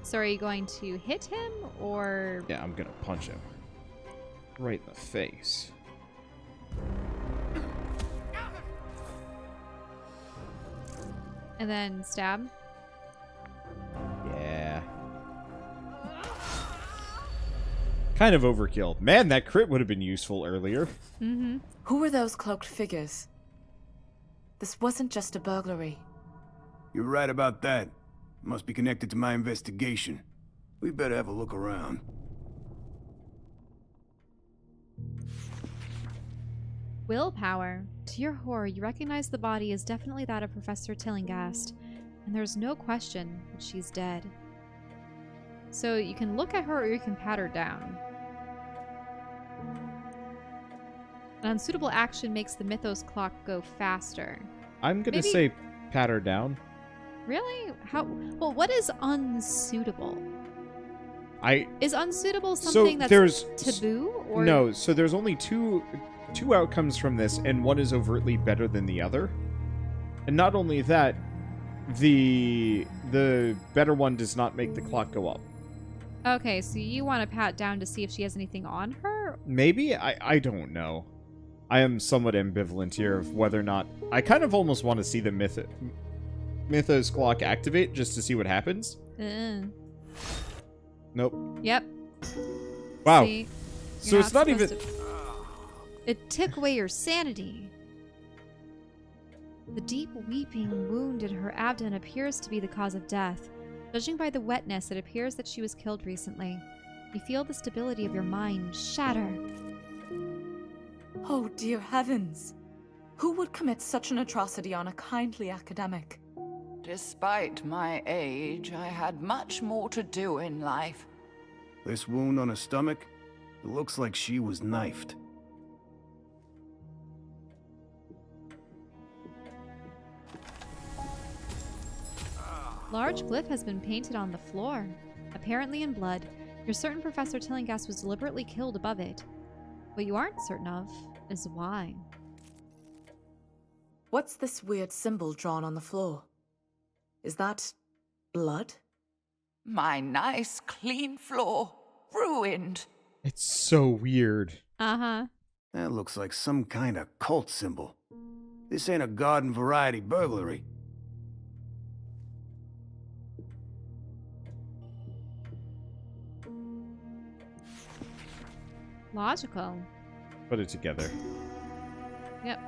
S2: So are you going to hit him or...
S1: Yeah, I'm gonna punch him. Right in the face.
S2: And then stab?
S1: Yeah. Kind of overkill. Man, that crit would have been useful earlier.
S2: Mm-hmm.
S3: Who were those cloaked figures? This wasn't just a burglary.
S8: You're right about that. Must be connected to my investigation. We better have a look around.
S2: Willpower. To your horror, you recognize the body is definitely that of Professor Tillinghast, and there's no question that she's dead. So you can look at her or you can pat her down. An unsuitable action makes the mythos clock go faster.
S1: I'm gonna say pat her down.
S2: Really? How? Well, what is unsuitable? Is unsuitable something that's taboo? Or
S1: No, so there's only two outcomes from this, and one is overtly better than the other. And not only that, the better one does not make the clock go up.
S2: Okay, so you want to pat down to see if she has anything on her?
S1: Maybe? I don't know. I am somewhat ambivalent here of whether or not... I kind of almost want to see the mythos clock activate just to see what happens. Nope.
S2: Yep.
S1: Wow.
S2: See?
S1: So it's not even...
S2: It took away your sanity. The deep weeping wound in her abdomen appears to be the cause of death. Judging by the wetness, it appears that she was killed recently. You feel the stability of your mind shatter.
S3: Oh, dear heavens! Who would commit such an atrocity on a kindly academic?
S7: Despite my age, I had much more to do in life.
S8: This wound on her stomach? It looks like she was knifed.
S2: Large glyph has been painted on the floor, apparently in blood. You're certain Professor Tillinghast was deliberately killed above it. What you aren't certain of is why.
S3: What's this weird symbol drawn on the floor? Is that blood?
S7: My nice, clean floor, ruined.
S1: It's so weird.
S2: Uh-huh.
S8: That looks like some kind of cult symbol. This ain't a garden variety burglary.
S2: Logical.
S1: Put it together.
S2: Yep.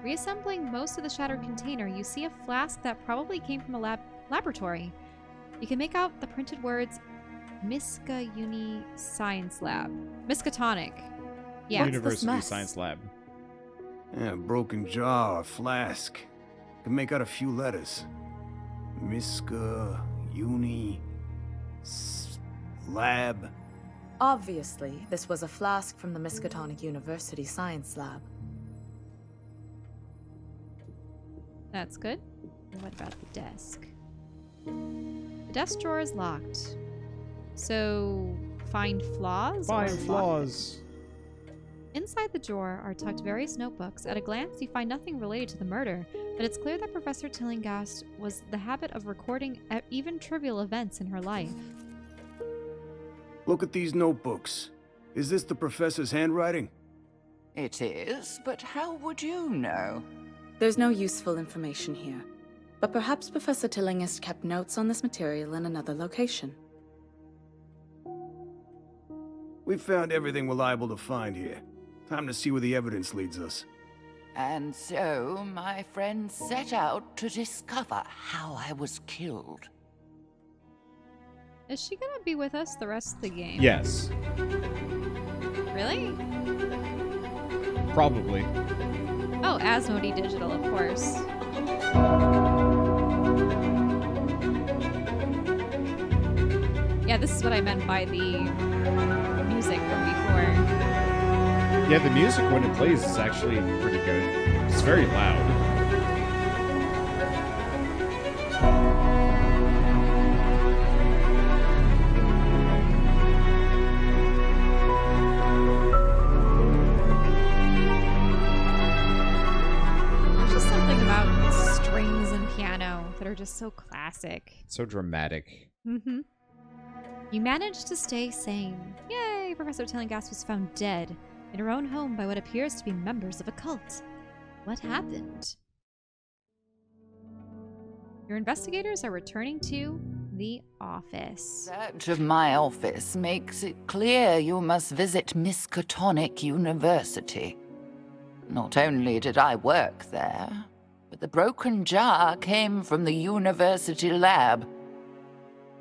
S2: Reassembling most of the shattered container, you see a flask that probably came from a laboratory. You can make out the printed words Miskatonic Science Lab. Miskatonic. Yeah.
S1: University
S3: mess?
S1: Science Lab.
S8: Yeah, a broken jar or flask. Can make out a few letters. Miska, Uni, Lab.
S3: Obviously, this was a flask from the Miskatonic University Science Lab.
S2: That's good. And what about the desk? The desk drawer is locked. So, find flaws?
S1: Find
S2: or lock
S1: flaws.
S2: it? Inside the drawer are tucked various notebooks. At a glance, you find nothing related to the murder, but it's clear that Professor Tillinghast was the habit of recording even trivial events in her life.
S8: Look at these notebooks. Is this the professor's handwriting?
S7: It is, but how would you know?
S3: There's no useful information here, but perhaps Professor Tillinghast kept notes on this material in another location.
S8: We found everything we're liable to find here. Time to see where the evidence leads us.
S7: And so, my friend set out to discover how I was killed.
S2: Is she gonna be with us the rest of the game?
S1: Yes.
S2: Really?
S1: Probably.
S2: Oh, Asmodee Digital, of course. Yeah, this is what I meant by the music from before.
S1: Yeah, the music when it plays is actually pretty good. It's very loud.
S2: That are just so classic.
S1: So dramatic.
S2: Mm-hmm. You managed to stay sane. Yay! Professor Tillinghast was found dead in her own home by what appears to be members of a cult. What happened? Your investigators are returning to the office.
S7: Search of my office makes it clear you must visit Miskatonic University. Not only did I work there, but the broken jar came from the university lab.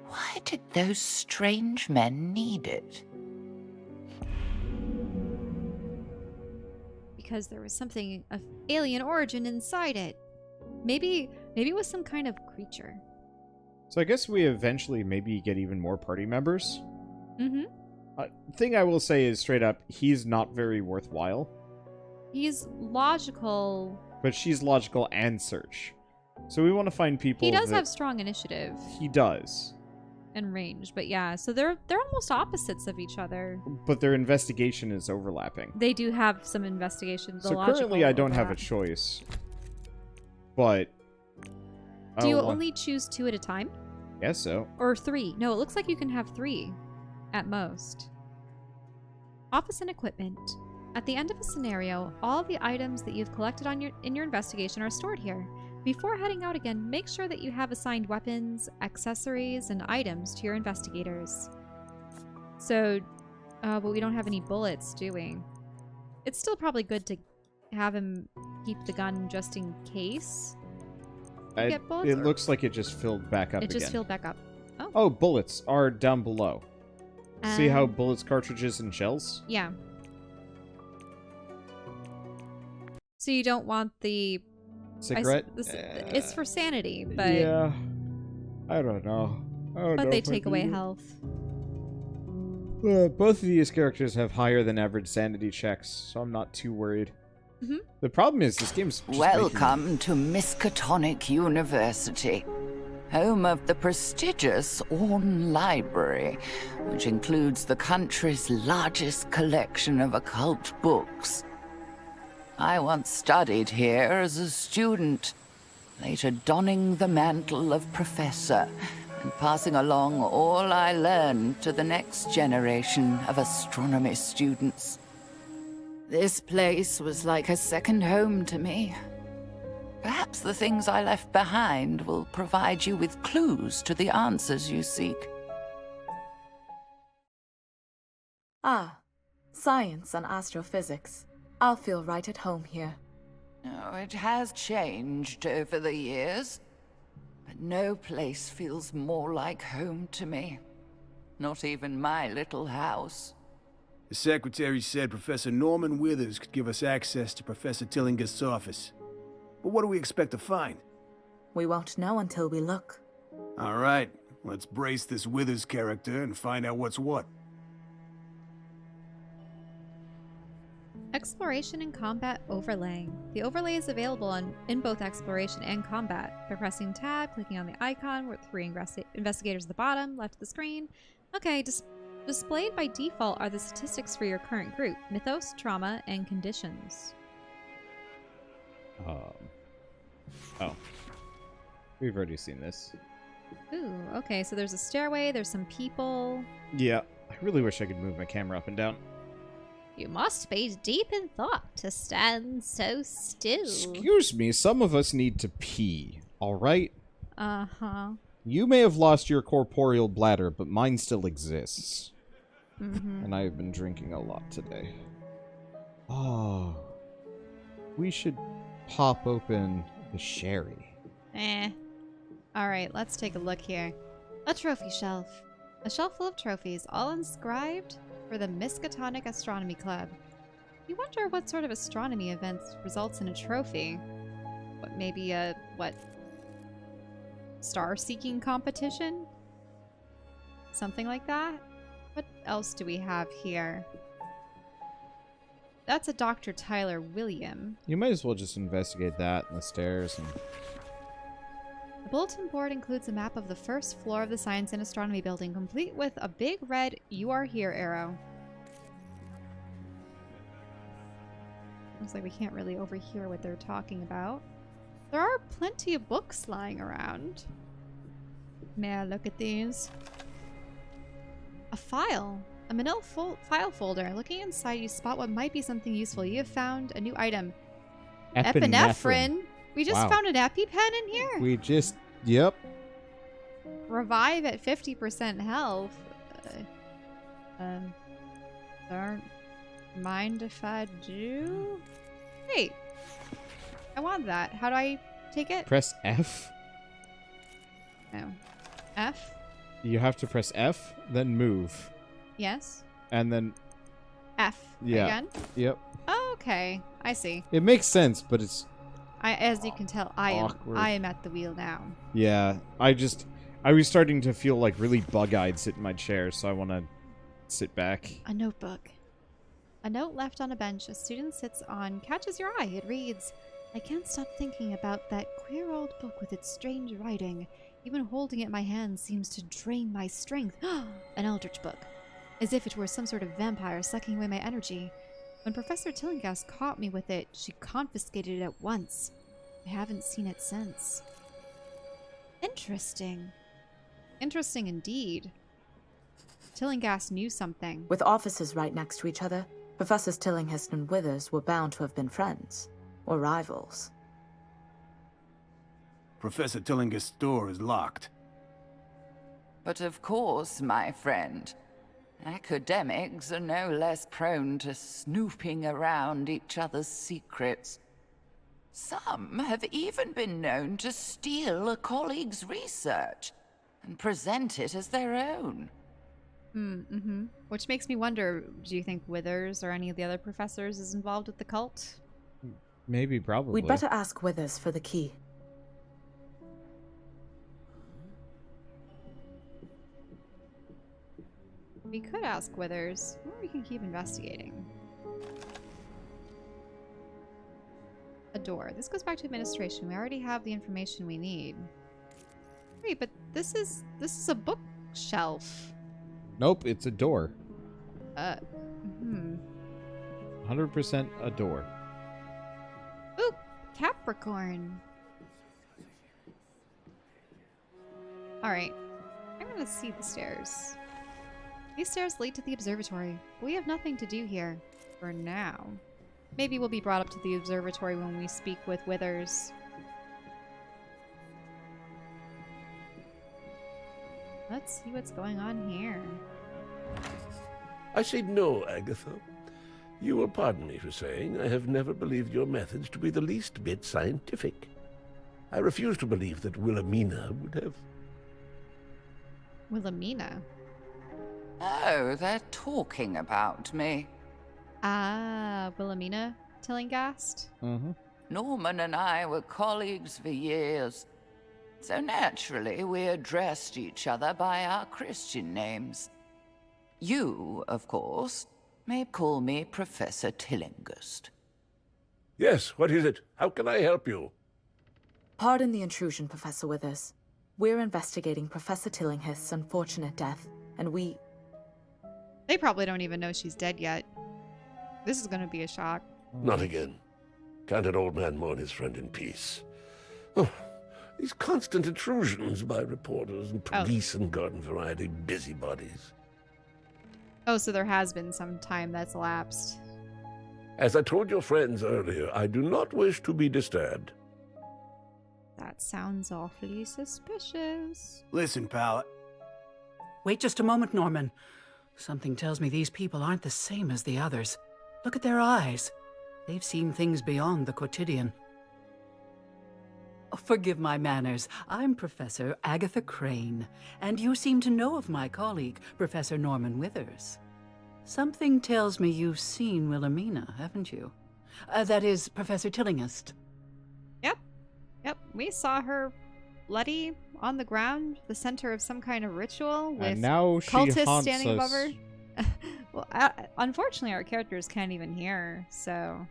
S7: Why did those strange men need it?
S2: Because there was something of alien origin inside it. Maybe it was some kind of creature.
S1: So I guess we eventually maybe get even more party members.
S2: Mm-hmm.
S1: Thing I will say is straight up, he's not very worthwhile.
S2: He's logical.
S1: But she's logical and search. So we want to find people.
S2: He does have strong initiative.
S1: He does.
S2: And range, but yeah, so they're almost opposites of each other.
S1: But their investigation is overlapping.
S2: They do have some investigation.
S1: So currently I don't have a choice. But
S2: do you only choose 2 at a time?
S1: Guess so.
S2: Or 3? No, it looks like you can have 3 at most. Office and equipment. At the end of a scenario, all the items that you've collected in your investigation are stored here. Before heading out again, make sure that you have assigned weapons, accessories, and items to your investigators. So, but we don't have any bullets, do we? It's still probably good to have him keep the gun just in case you get bullets?
S1: It looks like it just filled back up
S2: It
S1: again.
S2: just filled back up. Oh.
S1: Oh, bullets are down below. See how
S2: Um,
S1: bullets, cartridges, and shells?
S2: Yeah. So you don't want the
S1: Cigarette?
S2: it's for sanity, but
S1: Yeah. I don't know. I don't know
S2: but they
S1: if I
S2: take away
S1: need it.
S2: health.
S1: Both of these characters have higher than average sanity checks, so I'm not too worried.
S2: Mhm.
S1: The problem is this game's just
S7: Welcome to Miskatonic University, home of the prestigious Orne Library, which includes the country's largest collection of occult books. I once studied here as a student, later donning the mantle of professor and passing along all I learned to the next generation of astronomy students. This place was like a second home to me. Perhaps the things I left behind will provide you with clues to the answers you seek.
S3: Ah, science and astrophysics. I'll feel right at home here.
S7: Oh, it has changed over the years, but no place feels more like home to me. Not even my little house.
S8: The secretary said Professor Norman Withers could give us access to Professor Tillingust's office. But what do we expect to find?
S3: We won't know until we look.
S8: All right, let's brace this Withers character and find out what's what.
S2: Exploration and combat overlay. The overlay is available in both exploration and combat by pressing tab, clicking on the icon with 3 investigators at the bottom, left of the screen. Okay, displayed by default are the statistics for your current group: mythos, trauma, and conditions.
S1: Oh. We've already seen this.
S2: Ooh, okay, so there's a stairway, there's some people.
S1: Yeah, I really wish I could move my camera up and down.
S2: You must be deep in thought to stand so still.
S1: Excuse me, some of us need to pee, alright?
S2: Uh-huh.
S1: You may have lost your corporeal bladder, but mine still exists.
S2: Mm-hmm.
S1: And I have been drinking a lot today. Oh. We should pop open the sherry.
S2: Alright, let's take a look here. A trophy shelf. A shelf full of trophies, all inscribed for the Miskatonic Astronomy Club. You wonder what sort of astronomy event results in a trophy. What, maybe a, star-seeking competition? Something like that? What else do we have here? That's a Dr. Tyler William.
S1: You might as well just investigate that in the stairs and...
S2: The bulletin board includes a map of the first floor of the Science and Astronomy building, complete with a big red "You Are Here" arrow. Looks like we can't really overhear what they're talking about. There are plenty of books lying around. May I look at these? A file. A manila file folder. Looking inside, you spot what might be something useful. You have found a new item. Epinephrine. We just
S1: Wow.
S2: found an EpiPen in here.
S1: We just... Yep.
S2: Revive at 50% health. Don't mind if I do? Wait. I want that. How do I take it?
S1: Press F.
S2: No. F?
S1: You have to press F, then move.
S2: Yes.
S1: And then...
S2: F.
S1: Yeah.
S2: Again?
S1: Yep.
S2: Oh, okay. I see.
S1: It makes sense, but it's...
S2: As you can tell, I
S1: Awkward.
S2: am at the wheel now.
S1: Yeah, I was starting to feel like really bug-eyed sitting in my chair, so I want to sit back.
S2: A notebook. A note left on a bench a student sits on catches your eye. It reads, "I can't stop thinking about that queer old book with its strange writing. Even holding it in my hand seems to drain my strength." An Eldritch book. As if it were some sort of vampire sucking away my energy. When Professor Tillingust caught me with it, she confiscated it at once. I haven't seen it since. Interesting. Interesting indeed. Tillingast knew something.
S3: With offices right next to each other, Professors Tillinghast and Withers were bound to have been friends. Or rivals.
S8: Professor Tillingust's door is locked.
S7: But of course, my friend. Academics are no less prone to snooping around each other's secrets. Some have even been known to steal a colleague's research and present it as their own.
S2: Which makes me wonder, do you think Withers or any of the other professors is involved with the cult?
S1: Maybe, probably.
S3: We'd better ask Withers for the key.
S2: We could ask Withers, or we can keep investigating. A door. This goes back to administration. We already have the information we need. Wait, but this is a bookshelf.
S1: Nope, it's a door.
S2: 100%
S1: a door.
S2: Ooh, Capricorn. Alright. I'm gonna see the stairs. These stairs lead to the observatory. We have nothing to do here. For now. Maybe we'll be brought up to the observatory when we speak with Withers. Let's see what's going on here.
S9: I say no, Agatha. You will pardon me for saying I have never believed your methods to be the least bit scientific. I refuse to believe that Wilhelmina would have...
S2: Wilhelmina?
S7: Oh, they're talking about me.
S2: Ah, Wilhelmina Tillinghast?
S7: Norman and I were colleagues for years. So naturally, we addressed each other by our Christian names. You, of course, may call me Professor Tillinghast.
S9: Yes, what is it? How can I help you?
S3: Pardon the intrusion, Professor Withers. We're investigating Professor Tillinghast's unfortunate death, and we...
S2: They probably don't even know she's dead yet. This is going to be a shock.
S9: Not again. Can't an old man mourn his friend in peace? Oh, these constant intrusions by reporters and police and garden variety busybodies.
S2: Oh, so there has been some time that's elapsed.
S9: As I told your friends earlier, I do not wish to be disturbed.
S2: That sounds awfully suspicious.
S8: Listen, pal.
S10: Wait just a moment, Norman. Something tells me these people aren't the same as the others. Look at their eyes. They've seen things beyond the quotidian. Oh, forgive my manners. I'm Professor Agatha Crane, and you seem to know of my colleague, Professor Norman Withers. Something tells me you've seen Wilhelmina, haven't you? That is, Professor Tillinghast.
S2: Yep, we saw her bloody on the ground, the center of some kind of ritual with
S1: and now she
S2: cultists
S1: haunts
S2: standing above
S1: us.
S2: her. Well, unfortunately, our characters can't even hear her, so...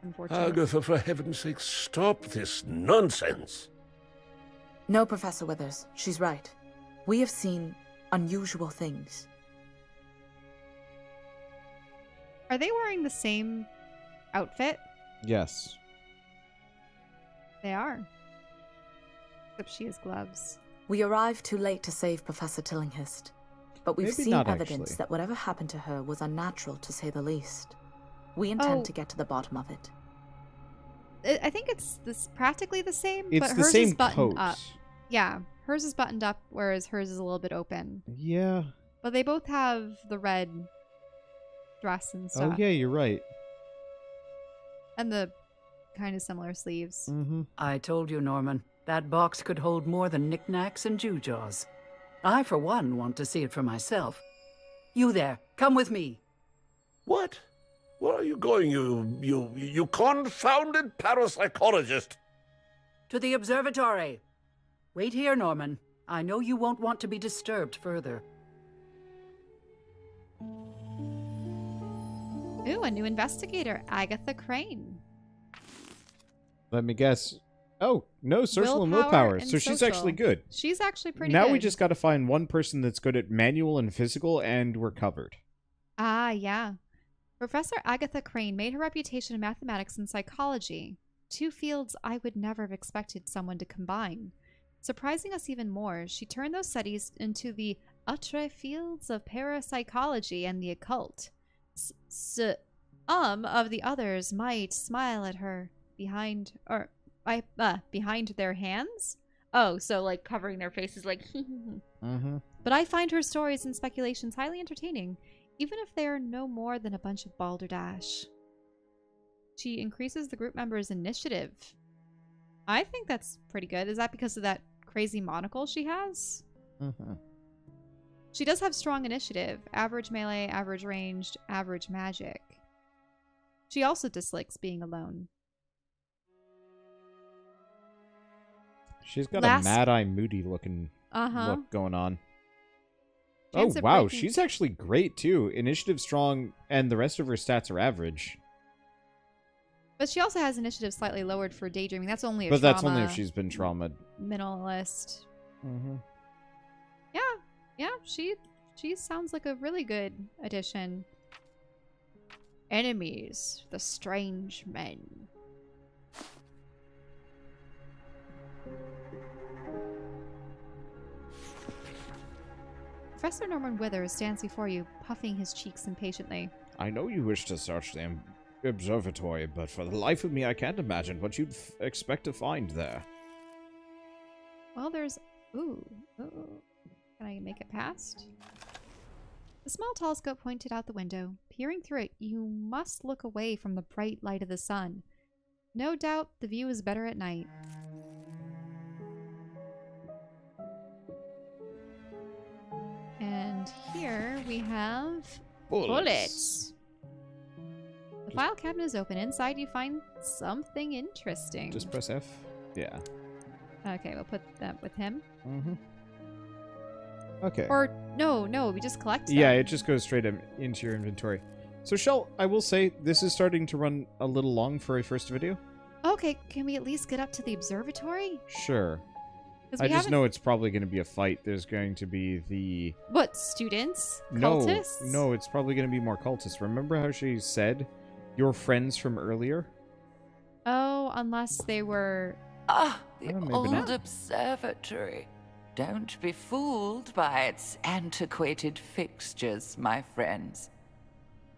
S2: Unfortunately.
S9: Agatha, for heaven's sake, stop this nonsense.
S3: No, Professor Withers. She's right. We have seen unusual things.
S2: Are they wearing the same outfit?
S1: Yes.
S2: They are. Except she has gloves.
S3: We arrived too late to save Professor Tillinghast, but we've
S1: Maybe
S3: seen
S1: not,
S3: evidence
S1: actually.
S3: that whatever happened to her was unnatural, to say the least. We intend to get to the bottom of it.
S2: I think it's practically the same,
S1: It's
S2: but
S1: the
S2: hers
S1: same
S2: is buttoned
S1: coat.
S2: up. Yeah, hers is buttoned up, whereas hers is a little bit open.
S1: Yeah.
S2: But they both have the red dress and stuff.
S1: Oh, yeah, you're right.
S2: And the kind of similar sleeves.
S10: I told you, Norman, that box could hold more than knickknacks and gewgaws. I, for one, want to see it for myself. You there, come with me.
S9: What? Where are you going, you confounded parapsychologist?
S10: To the observatory. Wait here, Norman. I know you won't want to be disturbed further.
S2: Ooh, a new investigator, Agatha Crane.
S1: Let me guess. Oh, no social and willpower. So she's actually good.
S2: She's actually pretty
S1: now
S2: good.
S1: we just got to find one person that's good at manual and physical, and we're covered.
S2: Ah, yeah. Professor Agatha Crane made her reputation in mathematics and psychology, two fields I would never have expected someone to combine. Surprising us even more, she turned those studies into the outre fields of parapsychology and the occult. Some of the others might smile at her behind their hands. Oh, so like covering their faces, like. But I find her stories and speculations highly entertaining, even if they are no more than a bunch of balderdash. She increases the group members' initiative. I think that's pretty good. Is that because of that crazy monocle she has?
S1: Mm-hmm.
S2: She does have strong initiative. Average melee, average ranged, average magic. She also dislikes being alone.
S1: She's got a Mad-Eye Moody looking look going on. Oh, wow. She's actually great, too. Initiative strong, and the rest of her stats are average.
S2: But she also has initiative slightly lowered for daydreaming. That's only a
S1: But that's only if she's been traumatized.
S2: Minimalist.
S1: Mm-hmm.
S2: Yeah, she sounds like a really good addition. Enemies, the strange men. Professor Norman Withers stands before you, puffing his cheeks impatiently.
S1: I know you wish to search the observatory, but for the life of me, I can't imagine what you'd expect to find there.
S2: Well, there's... Ooh. Can I make it past? The small telescope pointed out the window. Peering through it, you must look away from the bright light of the sun. No doubt the view is better at night. And here we have bullets. The file cabinet is open. Inside you find something interesting.
S1: Just press F? Yeah.
S2: Okay, we'll put that with him.
S1: Mm-hmm. Okay.
S2: Or, no, we just collect them.
S1: Yeah, it just goes straight into your inventory. So, Shell, I will say, this is starting to run a little long for a first video.
S2: Okay, can we at least get up to the observatory?
S1: Sure. I just know it's probably going to be a fight. There's going to be the...
S2: What, students? Cultists?
S1: No, it's probably going to be more cultists. Remember how she said your friends from earlier?
S2: Oh, unless they were...
S7: Ah, the old observatory. Don't be fooled by its antiquated fixtures, my friends.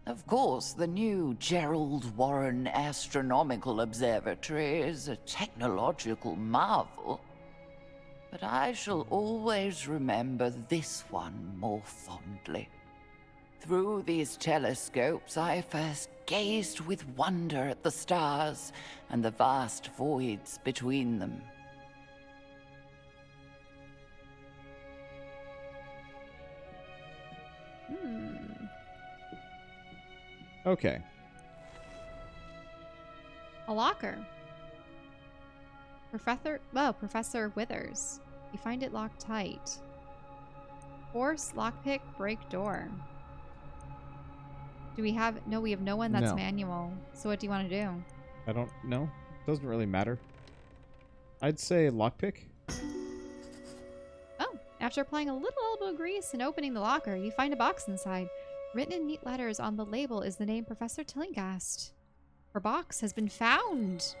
S7: Of course, the new Gerald Warren Astronomical Observatory is a technological marvel. But I shall always remember this one more fondly. Through these telescopes, I first gazed with wonder at the stars and the vast voids between them.
S1: Okay.
S2: A locker. Professor Withers. You find it locked tight. Force, lockpick, break door. Do we have... No, we have no one that's manual. So what do you want to do?
S1: I don't know. Doesn't really matter. I'd say lockpick.
S2: Oh, after applying a little elbow grease and opening the locker, you find a box inside. Written in neat letters on the label is the name Professor Tillinghast. Her box has been found.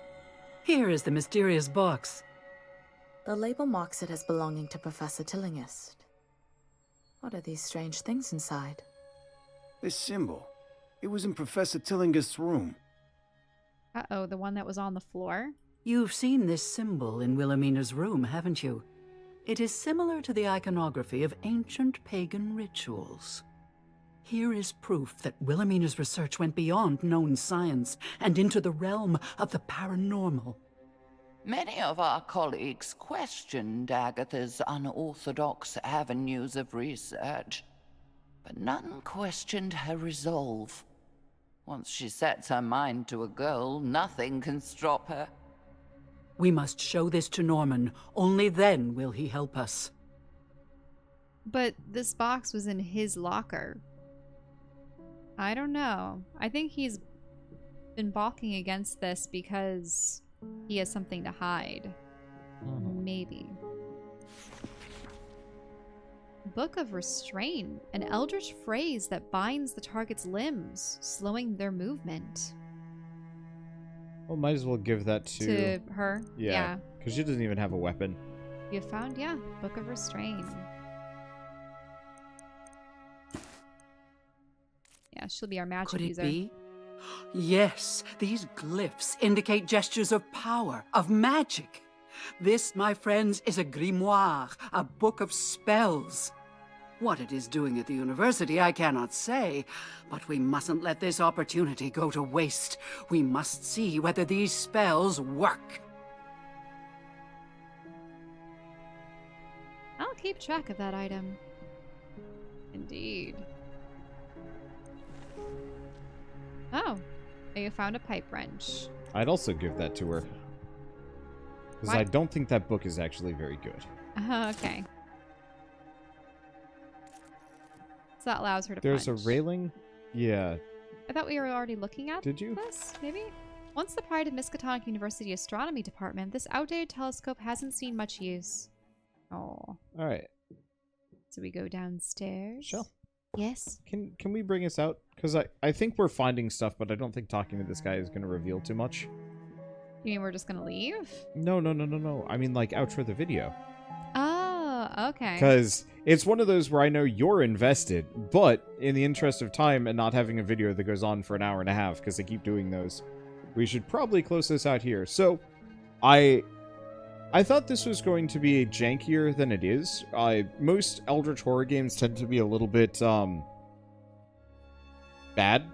S10: Here is the mysterious box.
S3: The label marks it as belonging to Professor Tillinghast. What are these strange things inside?
S8: This symbol. It was in Professor Tillinghast's room.
S2: Uh-oh, the one that was on the floor?
S10: You've seen this symbol in Wilhelmina's room, haven't you? It is similar to the iconography of ancient pagan rituals. Here is proof that Wilhelmina's research went beyond known science and into the realm of the paranormal.
S7: Many of our colleagues questioned Agatha's unorthodox avenues of research, but none questioned her resolve. Once she sets her mind to a goal, nothing can stop her.
S10: We must show this to Norman. Only then will he help us.
S2: But this box was in his locker. I don't know. I think he's been balking against this because he has something to hide. Maybe. Book of Restrain, an eldritch phrase that binds the target's limbs, slowing their movement.
S1: Well, might as well give that
S2: to her. Yeah.
S1: Because she doesn't even have a weapon.
S2: You found, Book of Restrain. Yeah, she'll be our magic user.
S10: Could it be? Yes, these glyphs indicate gestures of power, of magic. This, my friends, is a grimoire, a book of spells. What it is doing at the university, I cannot say, but we mustn't let this opportunity go to waste. We must see whether these spells work.
S2: I'll keep track of that item. Indeed. Oh, you found a pipe wrench.
S1: I'd also give that to her. Because I don't think that book is actually very good.
S2: Okay. So that allows her to
S1: There's
S2: punch.
S1: a railing? Yeah.
S2: I thought we were already looking at
S1: Did you?
S2: this, maybe? Once the pride of Miskatonic University Astronomy Department, this outdated telescope hasn't seen much use. Oh.
S1: Alright.
S2: So we go downstairs.
S1: Shell.
S2: Yes?
S1: Can we bring us out? Because I think we're finding stuff, but I don't think talking to this guy is going to reveal too much.
S2: You mean we're just gonna leave?
S1: No. I mean, like, outro the video.
S2: Oh, okay.
S1: Because it's one of those where I know you're invested, but in the interest of time and not having a video that goes on for an hour and a half, because they keep doing those, we should probably close this out here. So, I thought this was going to be jankier than it is. Most Eldritch horror games tend to be a little bit, bad.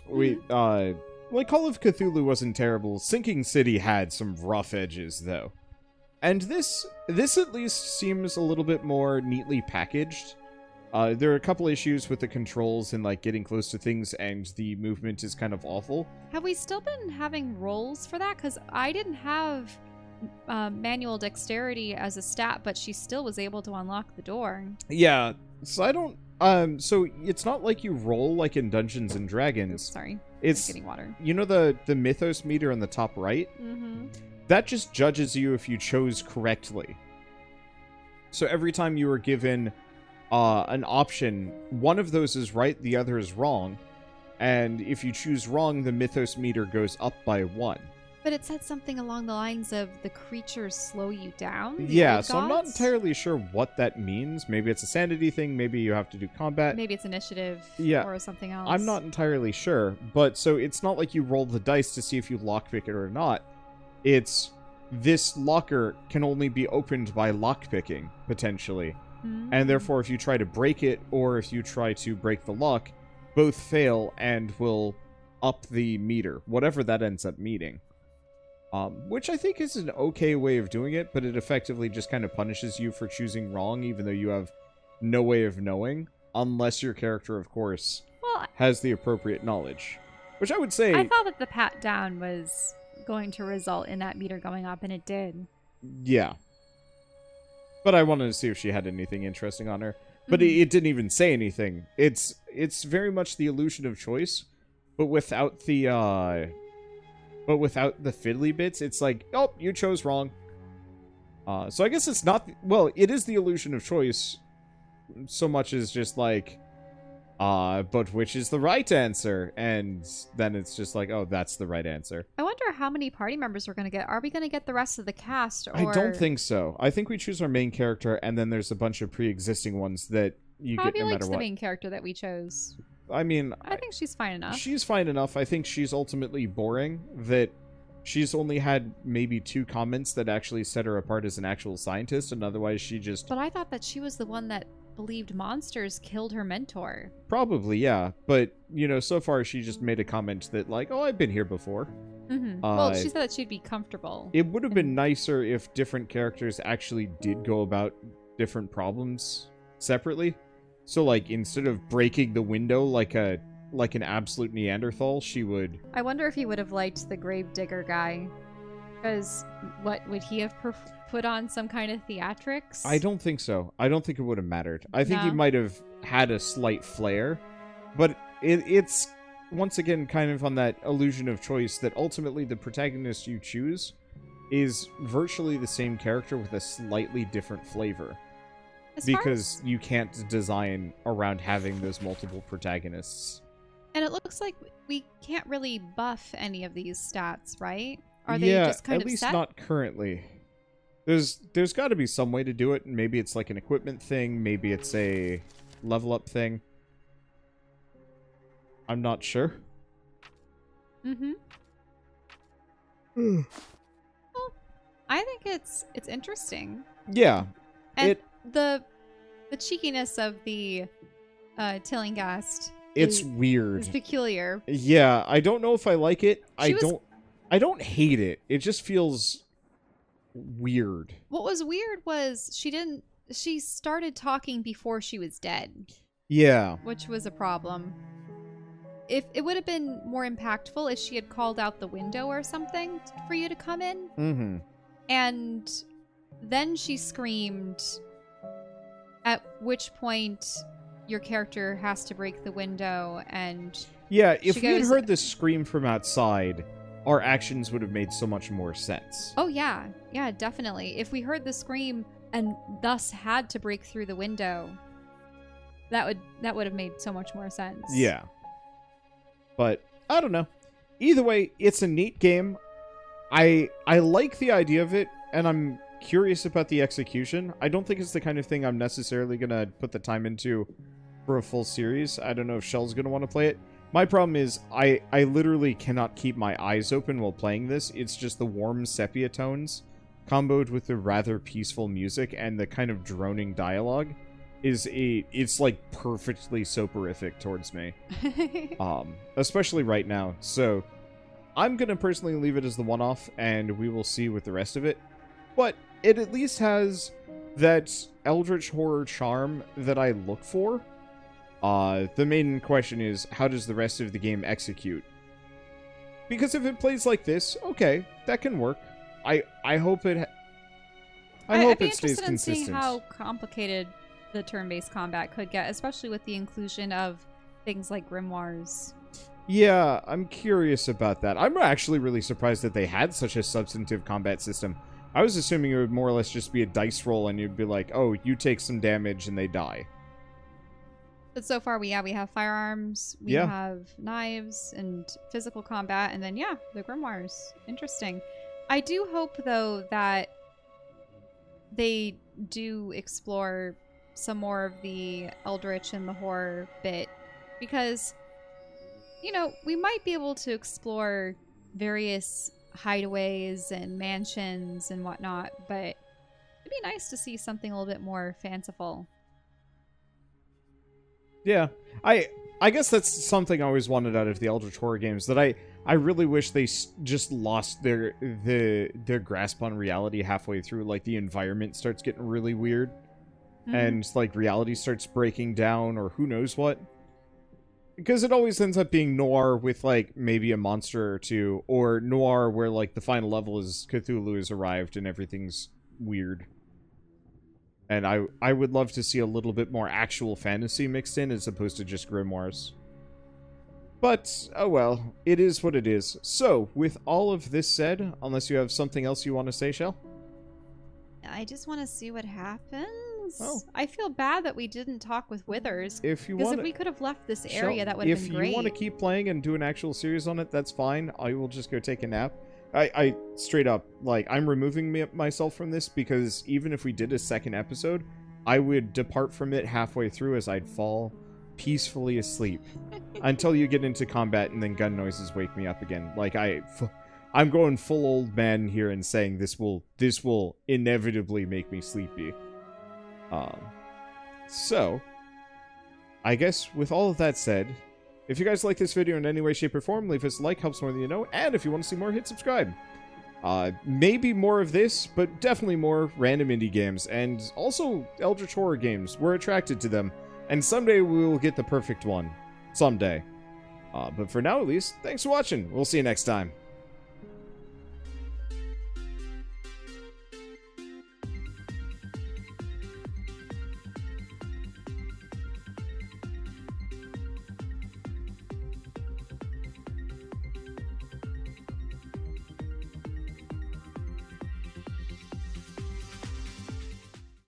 S1: Like, Call of Cthulhu wasn't terrible. Sinking City had some rough edges, though. And this at least seems a little bit more neatly packaged. There are a couple issues with the controls and, like, getting close to things, and the movement is kind of awful.
S2: Have we still been having rolls for that? Because I didn't have manual dexterity as a stat, but she still was able to unlock the door.
S1: Yeah, so I don't... so it's not like you roll like in Dungeons and Dragons.
S2: Oops, sorry.
S1: It's
S2: getting water.
S1: You know the mythos meter on the top right?
S2: Mm-hmm.
S1: That just judges you if you chose correctly. So every time you were given an option, one of those is right, the other is wrong. And if you choose wrong, the mythos meter goes up by 1.
S2: But it said something along the lines of the creatures slow you down?
S1: Yeah, so I'm not entirely sure what that means. Maybe it's a sanity thing, maybe you have to do combat.
S2: Maybe it's initiative or something else.
S1: I'm not entirely sure. But so it's not like you roll the dice to see if you lockpick it or not. It's this locker can only be opened by lockpicking, potentially. And therefore, if you try to break it or if you try to break the lock, both fail and will up the meter, whatever that ends up meaning. Which I think is an okay way of doing it, but it effectively just kind of punishes you for choosing wrong, even though you have no way of knowing, unless your character, of course, has the appropriate knowledge. Which I would say...
S2: I thought that the pat down was going to result in that meter going up, and it did.
S1: Yeah. But I wanted to see if she had anything interesting on her. But it didn't even say anything. It's very much the illusion of choice, but without the fiddly bits. It's like, oh, you chose wrong. So I guess it's not... Well, it is the illusion of choice, so much as just like, but which is the right answer? And then it's just like, oh, that's the right answer.
S2: I wonder how many party members we're going to get. Are we going to get the rest of the cast? Or...
S1: I don't think so. I think we choose our main character, and then there's a bunch of pre-existing ones that you get no matter
S2: likes
S1: what.
S2: The main character that we chose.
S1: I mean...
S2: I think she's fine enough.
S1: She's fine enough. I think she's ultimately boring, that she's only had maybe 2 comments that actually set her apart as an actual scientist, and otherwise she just...
S2: But I thought that she was the one that believed monsters killed her mentor.
S1: Probably, yeah. But, you know, so far she just made a comment that, like, oh, I've been here before.
S2: Well, she said that she'd be comfortable.
S1: It would have been nicer if different characters actually did go about different problems separately. So, like, instead of breaking the window like an absolute Neanderthal, she would...
S2: I wonder if he would have liked the gravedigger guy. Because, what, would he have put on some kind of theatrics?
S1: I don't think so. I don't think it would have mattered. I think he might have had a slight flair. But it's, once again, kind of on that illusion of choice that ultimately the protagonist you choose is virtually the same character with a slightly different flavor. Because you can't design around having those multiple protagonists.
S2: And it looks like we can't really buff any of these stats, right? Are they just kind of set?
S1: At least not currently. There's got to be some way to do it, and maybe it's like an equipment thing, maybe it's a level up thing. I'm not sure.
S2: Well, I think it's interesting.
S1: Yeah.
S2: And the The cheekiness of the Tillinghast.
S1: It's weird.
S2: It's peculiar.
S1: Yeah, I don't know if I like it. I don't hate it. It just feels weird.
S2: What was weird was she started talking before she was dead.
S1: Yeah.
S2: Which was a problem. If it would have been more impactful if she had called out the window or something for you to come in.
S1: Mm-hmm.
S2: And then she screamed, at which point your character has to break the window and...
S1: Yeah, if we had heard the scream from outside, our actions would have made so much more sense.
S2: Oh, yeah. Yeah, definitely. If we heard the scream and thus had to break through the window, that would have made so much more sense.
S1: Yeah. But, I don't know. Either way, it's a neat game. I like the idea of it, and I'm curious about the execution. I don't think it's the kind of thing I'm necessarily going to put the time into for a full series. I don't know if Shell's going to want to play it. My problem is I literally cannot keep my eyes open while playing this. It's just the warm sepia tones comboed with the rather peaceful music and the kind of droning dialogue it's like perfectly soporific towards me. Especially right now. So I'm going to personally leave it as the one-off, and we will see with the rest of it. But it at least has that Eldritch horror charm that I look for. The main question is, how does the rest of the game execute? Because if it plays like this, okay, that can work. I hope it
S2: I'd
S1: it stays consistent.
S2: I'd be interested in seeing how complicated the turn-based combat could get, especially with the inclusion of things like grimoires.
S1: Yeah, I'm curious about that. I'm actually really surprised that they had such a substantive combat system. I was assuming it would more or less just be a dice roll and you'd be like, oh, you take some damage and they die.
S2: But so far, we have firearms, we have knives and physical combat, and then, the grimoires. Interesting. I do hope, though, that they do explore some more of the Eldritch and the horror bit, because, we might be able to explore various hideaways and mansions and whatnot, but it'd be nice to see something a little bit more fanciful.
S1: Yeah, I guess that's something I always wanted out of the Eldritch horror games, that I really wish they just lost their grasp on reality halfway through. Like, the environment starts getting really weird, and, like, reality starts breaking down, or who knows what. Because it always ends up being noir with, like, maybe a monster or two, or noir where, like, the final level is Cthulhu has arrived and everything's weird. And I would love to see a little bit more actual fantasy mixed in as opposed to just grimoires. But, oh well, it is what it is. So, with all of this said, unless you have something else you want to say, Shell?
S2: I just want to see what happens.
S1: Oh.
S2: I feel bad that we didn't talk with Withers.
S1: If
S2: we could have left this area, that would have been great.
S1: If you want to keep playing and do an actual series on it, that's fine. I will just go take a nap. I straight up, like, I'm removing myself from this because even if we did a second episode, I would depart from it halfway through as I'd fall peacefully asleep until you get into combat and then gun noises wake me up again. Like, I'm going full old man here and saying this will inevitably make me sleepy. So, I guess with all of that said, if you guys like this video in any way, shape, or form, leave us a like, helps more than you know, and if you want to see more, hit subscribe. Maybe more of this, but definitely more random indie games, and also Eldritch horror games. We're attracted to them, and someday we will get the perfect one. Someday. But for now, at least, thanks for watching. We'll see you next time.